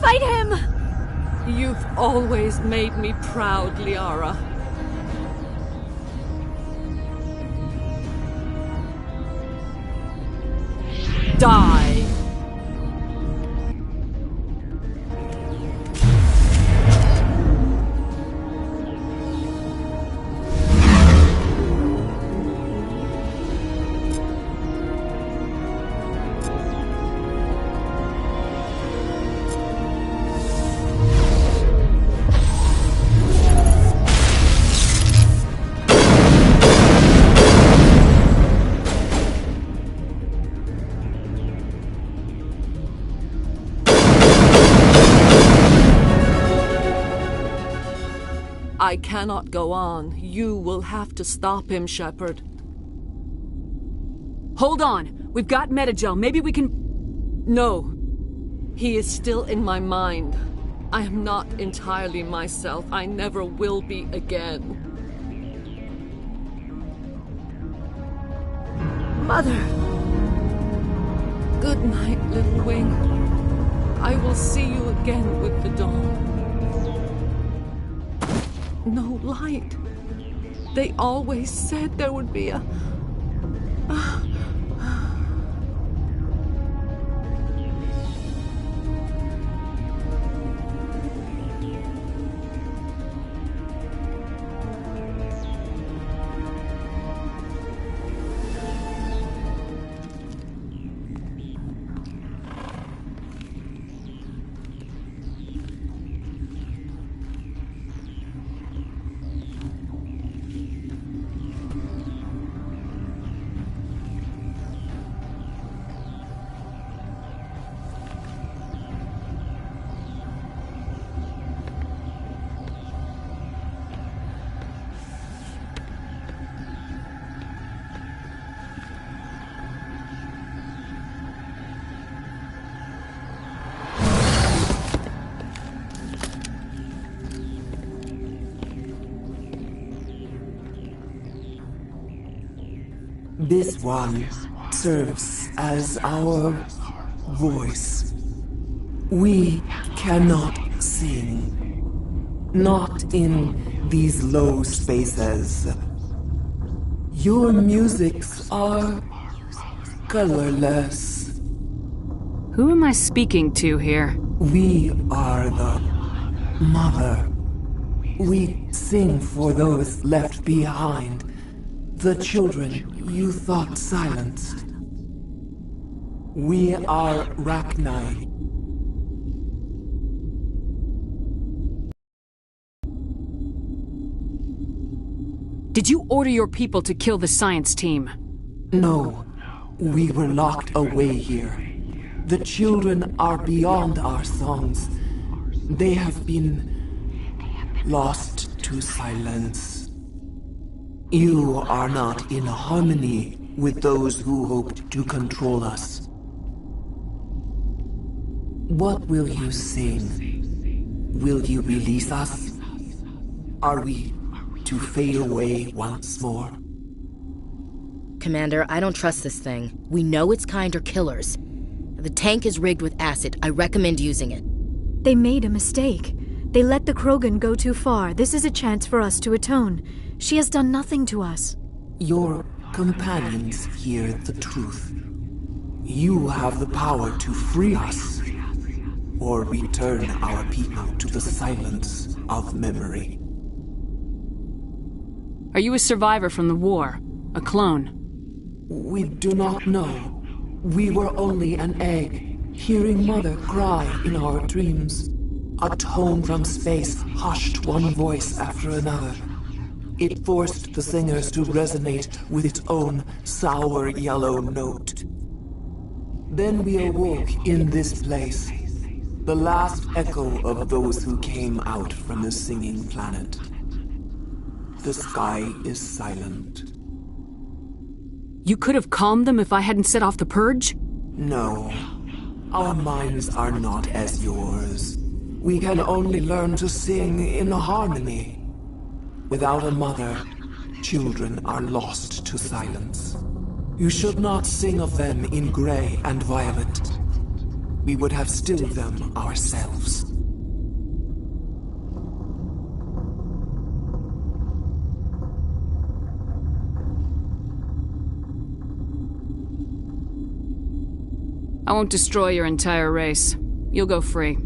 Fight him! You've always made me proud, Liara. Die! I cannot go on. You will have to stop him, Shepard. Hold on! We've got Metagel. Maybe we can... No. He is still in my mind. I am not entirely myself. I never will be again. Mother! Good night, little wing. I will see you again with the dawn. No light. They always said there would be a... This one serves as our voice. We cannot sing. Not in these low spaces. Your musics are colorless. Who am I speaking to here? We are the mother. We sing for those left behind. The children you thought silenced. We are Rachni. Did you order your people to kill the science team? No, we were locked away here. The children are beyond our songs. They have been lost to silence. You are not in harmony with those who hoped to control us. What will you sing? Will you release us? Are we to fade away once more? Commander, I don't trust this thing. We know its kind are killers. The tank is rigged with acid. I recommend using it. They made a mistake. They let the Krogan go too far. This is a chance for us to atone. She has done nothing to us. Your companions hear the truth. You have the power to free us, or return our people to the silence of memory. Are you a survivor from the war? A clone? We do not know. We were only an egg, hearing Mother cry in our dreams. A tone from space hushed one voice after another. It forced the singers to resonate with its own sour yellow note. Then we awoke in this place, the last echo of those who came out from the singing planet. The sky is silent. You could have calmed them if I hadn't set off the purge? No. Our minds are not as yours. We can only learn to sing in harmony. Without a mother, children are lost to silence. You should not sing of them in gray and violet. We would have stilled them ourselves. I won't destroy your entire race. You'll go free.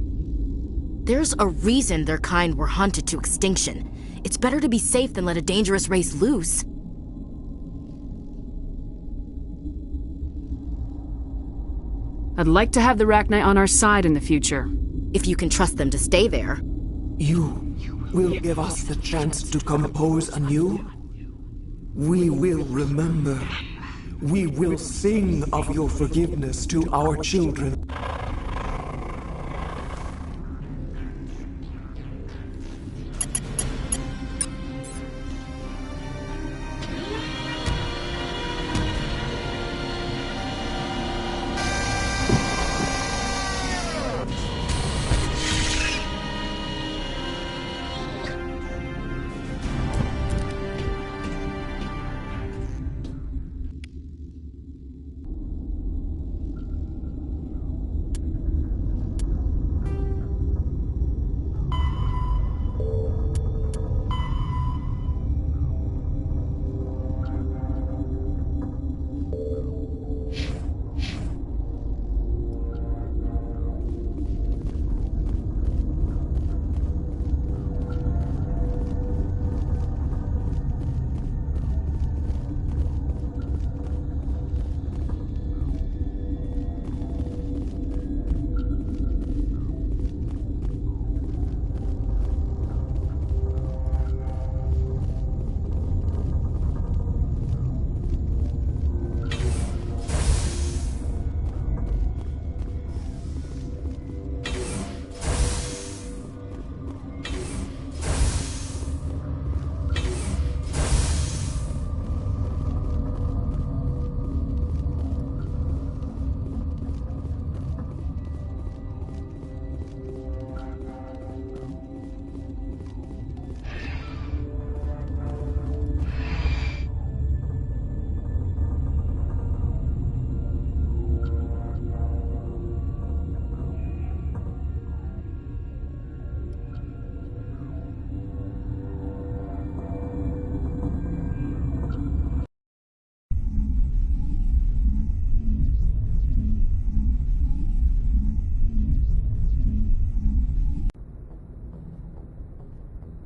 There's a reason their kind were hunted to extinction. It's better to be safe than let a dangerous race loose. I'd like to have the Rachni on our side in the future. If you can trust them to stay there. You will give us the chance to compose anew? We will remember. We will sing of your forgiveness to our children.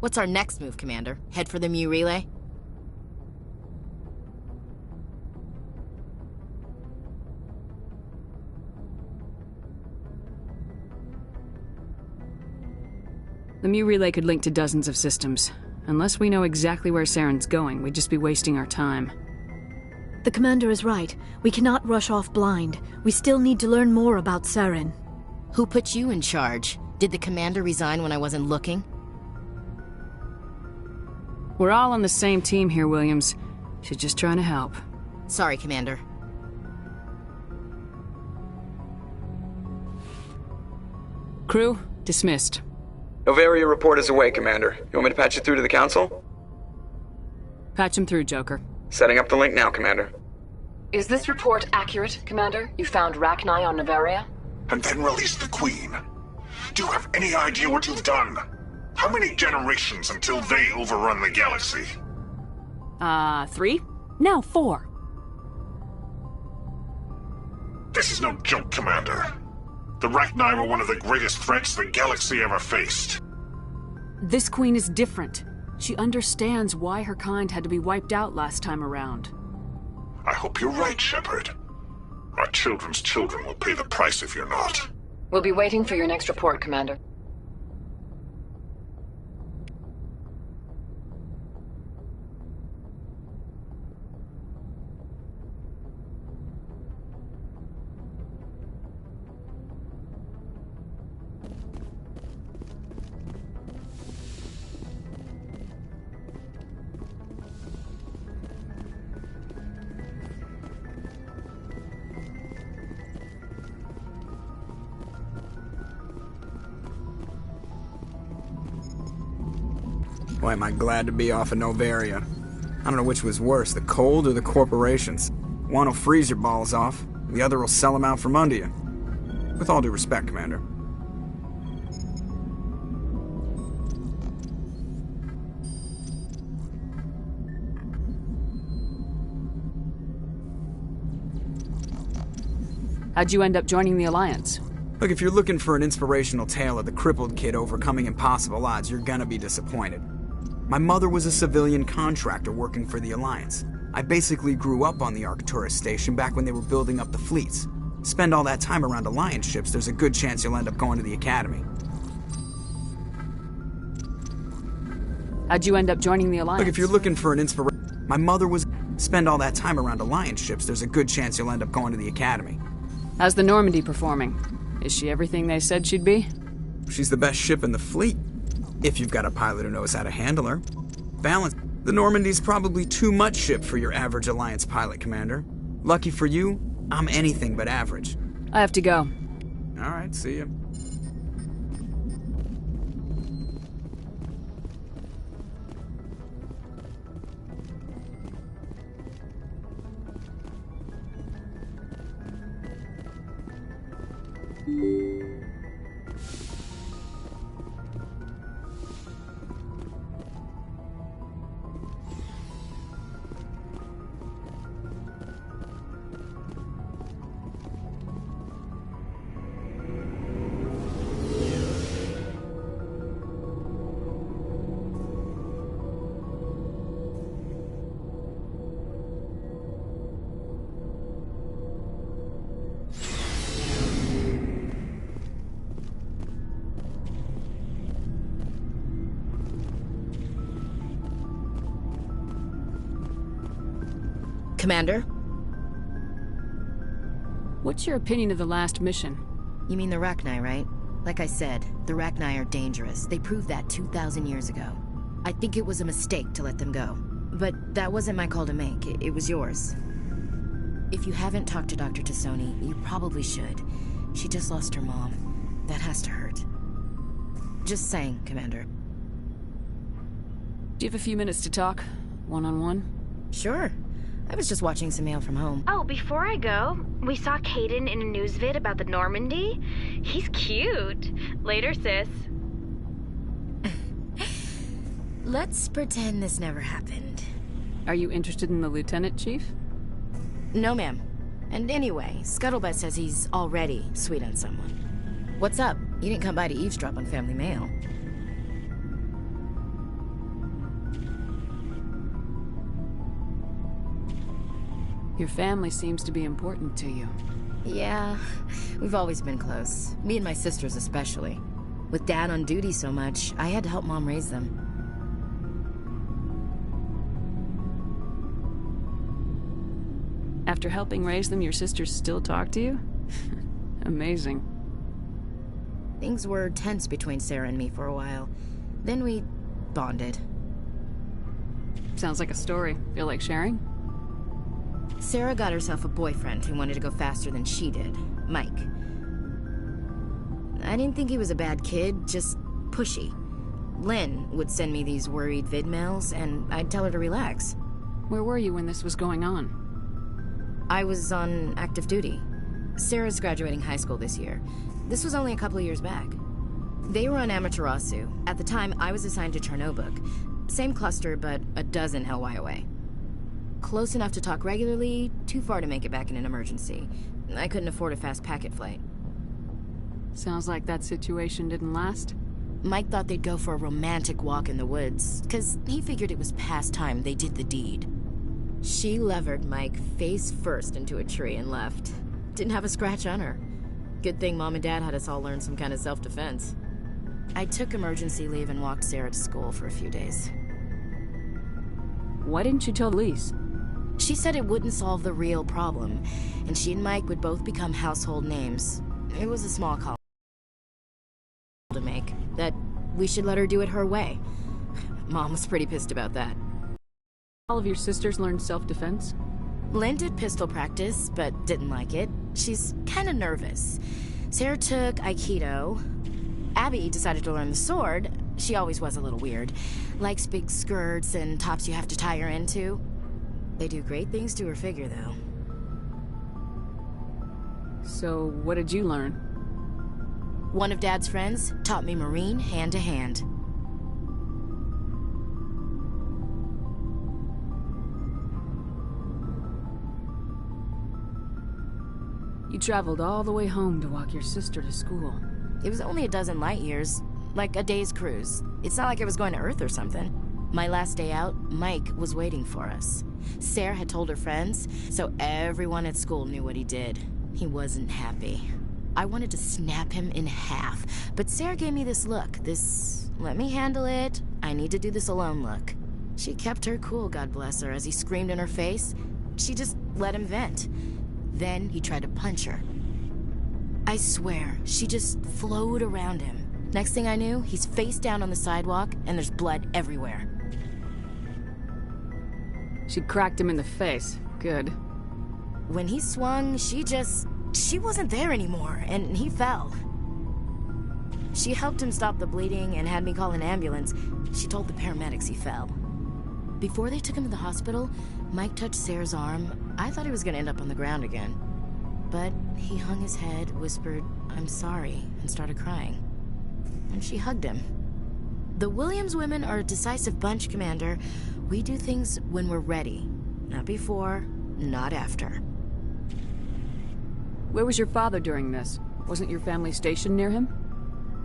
What's our next move, Commander? Head for the Mu relay? The Mu relay could link to dozens of systems. Unless we know exactly where Saren's going, we'd just be wasting our time. The commander is right. We cannot rush off blind. We still need to learn more about Saren. Who put you in charge? Did the commander resign when I wasn't looking? We're all on the same team here, Williams. She's just trying to help. Sorry, Commander. Crew, dismissed. Novaria report is away, Commander. You want me to patch it through to the Council? Patch him through, Joker. Setting up the link now, Commander. Is this report accurate, Commander? You found Rachni on Novaria? And then released the Queen. Do you have any idea what you've done? How many generations until they overrun the galaxy? 3? Now 4. This is no joke, Commander. The Rachni were one of the greatest threats the galaxy ever faced. This Queen is different. She understands why her kind had to be wiped out last time around. I hope you're right, Shepard. Our children's children will pay the price if you're not. We'll be waiting for your next report, Commander. Boy, am I glad to be off of Novaria. I don't know which was worse, the cold or the corporations. One will freeze your balls off, the other will sell them out from under you. With all due respect, Commander. How'd you end up joining the Alliance? Look, if you're looking for an inspirational tale of the crippled kid overcoming impossible odds, you're gonna be disappointed. My mother was a civilian contractor working for the Alliance. I basically grew up on the Arcturus station back when they were building up the fleets. Spend all that time around Alliance ships, there's a good chance you'll end up going to the Academy. How'd you end up joining the Alliance? Look, if you're looking for an inspiration... My mother was... Spend all that time around Alliance ships, there's a good chance you'll end up going to the Academy. How's the Normandy performing? Is she everything they said she'd be? She's the best ship in the fleet. If you've got a pilot who knows how to handle her. Balance. The Normandy's probably too much ship for your average Alliance pilot, Commander. Lucky for you, I'm anything but average. I have to go. Alright, see ya. Commander? What's your opinion of the last mission? You mean the Rachni, right? Like I said, the Rachni are dangerous. They proved that 2,000 years ago. I think it was a mistake to let them go. But that wasn't my call to make. It was yours. If you haven't talked to Dr. Tassoni, you probably should. She just lost her mom. That has to hurt. Just saying, Commander. Do you have a few minutes to talk? One-on-one? Sure. I was just watching some mail from home. Oh, before I go, we saw Caden in a news vid about the Normandy. He's cute. Later, sis. Let's pretend this never happened. Are you interested in the Lieutenant, Chief? No, ma'am. And anyway, Scuttlebutt says he's already sweet on someone. What's up? You didn't come by to eavesdrop on family mail. Your family seems to be important to you. Yeah, we've always been close. Me and my sisters especially. With Dad on duty so much, I had to help Mom raise them. After helping raise them, your sisters still talk to you? Amazing. Things were tense between Sarah and me for a while. Then we bonded. Sounds like a story. Feel like sharing? Sarah got herself a boyfriend who wanted to go faster than she did, Mike. I didn't think he was a bad kid, just pushy. Lynn would send me these worried vid mails, and I'd tell her to relax. Where were you when this was going on? I was on active duty. Sarah's graduating high school this year. This was only a couple of years back. They were on Amaterasu. At the time, I was assigned to Chernobog. Same cluster, but a dozen LY away. Close enough to talk regularly, too far to make it back in an emergency. I couldn't afford a fast packet flight. Sounds like that situation didn't last. Mike thought they'd go for a romantic walk in the woods, because he figured it was past time they did the deed. She levered Mike face first into a tree and left. Didn't have a scratch on her. Good thing Mom and Dad had us all learn some kind of self-defense. I took emergency leave and walked Sarah to school for a few days. Why didn't you tell Lise? She said it wouldn't solve the real problem, and she and Mike would both become household names. It was a small call to make, that we should let her do it her way. Mom was pretty pissed about that. All of your sisters learned self-defense? Lynn did pistol practice, but didn't like it. She's kind of nervous. Sarah took Aikido. Abby decided to learn the sword. She always was a little weird. Likes big skirts and tops you have to tie her into. They do great things to her figure, though. So, what did you learn? One of Dad's friends taught me Marine hand to hand. You traveled all the way home to walk your sister to school. It was only a dozen light years, like a day's cruise. It's not like I was going to Earth or something. My last day out, Mike was waiting for us. Sarah had told her friends, so everyone at school knew what he did. He wasn't happy. I wanted to snap him in half, but Sarah gave me this look, this let me handle it, I need to do this alone look. She kept her cool, God bless her, as he screamed in her face. She just let him vent. Then he tried to punch her. I swear, she just flowed around him. Next thing I knew, he's face down on the sidewalk, and there's blood everywhere. She cracked him in the face. Good. When he swung, she wasn't there anymore, and he fell. She helped him stop the bleeding and had me call an ambulance. She told the paramedics he fell. Before they took him to the hospital, Mike touched Sarah's arm. I thought he was going to end up on the ground again. But he hung his head, whispered, "I'm sorry," and started crying. And she hugged him. The Williams women are a decisive bunch, Commander. We do things when we're ready. Not before, not after. Where was your father during this? Wasn't your family stationed near him?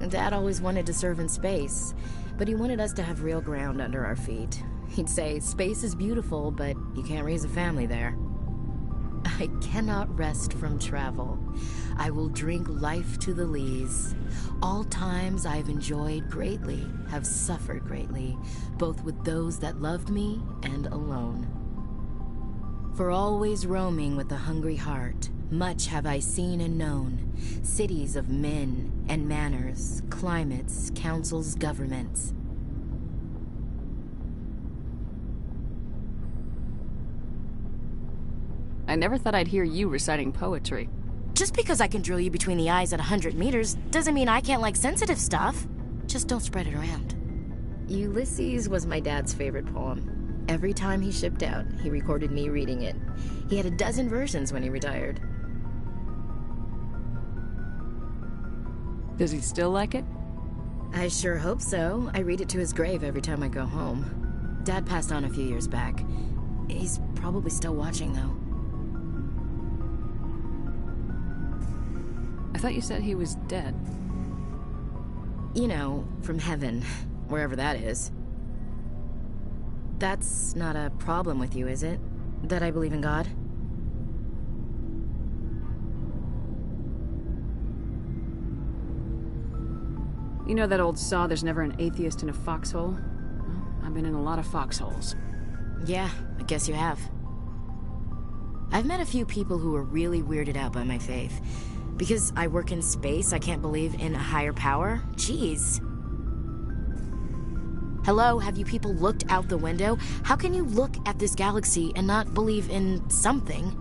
Dad always wanted to serve in space, but he wanted us to have real ground under our feet. He'd say, space is beautiful, but you can't raise a family there. I cannot rest from travel. I will drink life to the lees. All times I've enjoyed greatly, have suffered greatly, both with those that loved me and alone. For always roaming with a hungry heart, much have I seen and known, cities of men and manners, climates, councils, governments. I never thought I'd hear you reciting poetry. Just because I can drill you between the eyes at 100 meters doesn't mean I can't like sensitive stuff. Just don't spread it around. Ulysses was my dad's favorite poem. Every time he shipped out, he recorded me reading it. He had a dozen versions when he retired. Does he still like it? I sure hope so. I read it to his grave every time I go home. Dad passed on a few years back. He's probably still watching, though. I thought you said he was dead. You know, from heaven, wherever that is. That's not a problem with you, is it? That I believe in God? You know that old saw, there's never an atheist in a foxhole? Well, I've been in a lot of foxholes. Yeah, I guess you have. I've met a few people who were really weirded out by my faith. Because I work in space, I can't believe in a higher power? Jeez. Hello, have you people looked out the window? How can you look at this galaxy and not believe in something?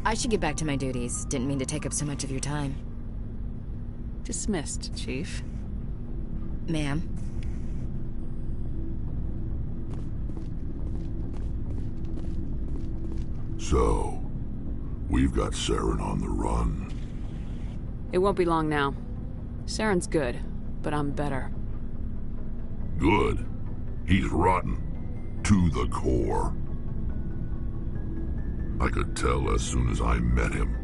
I should get back to my duties. Didn't mean to take up so much of your time. Dismissed, Chief. Ma'am. So, we've got Saren on the run. It won't be long now. Saren's good, but I'm better. Good. He's rotten. To the core. I could tell as soon as I met him.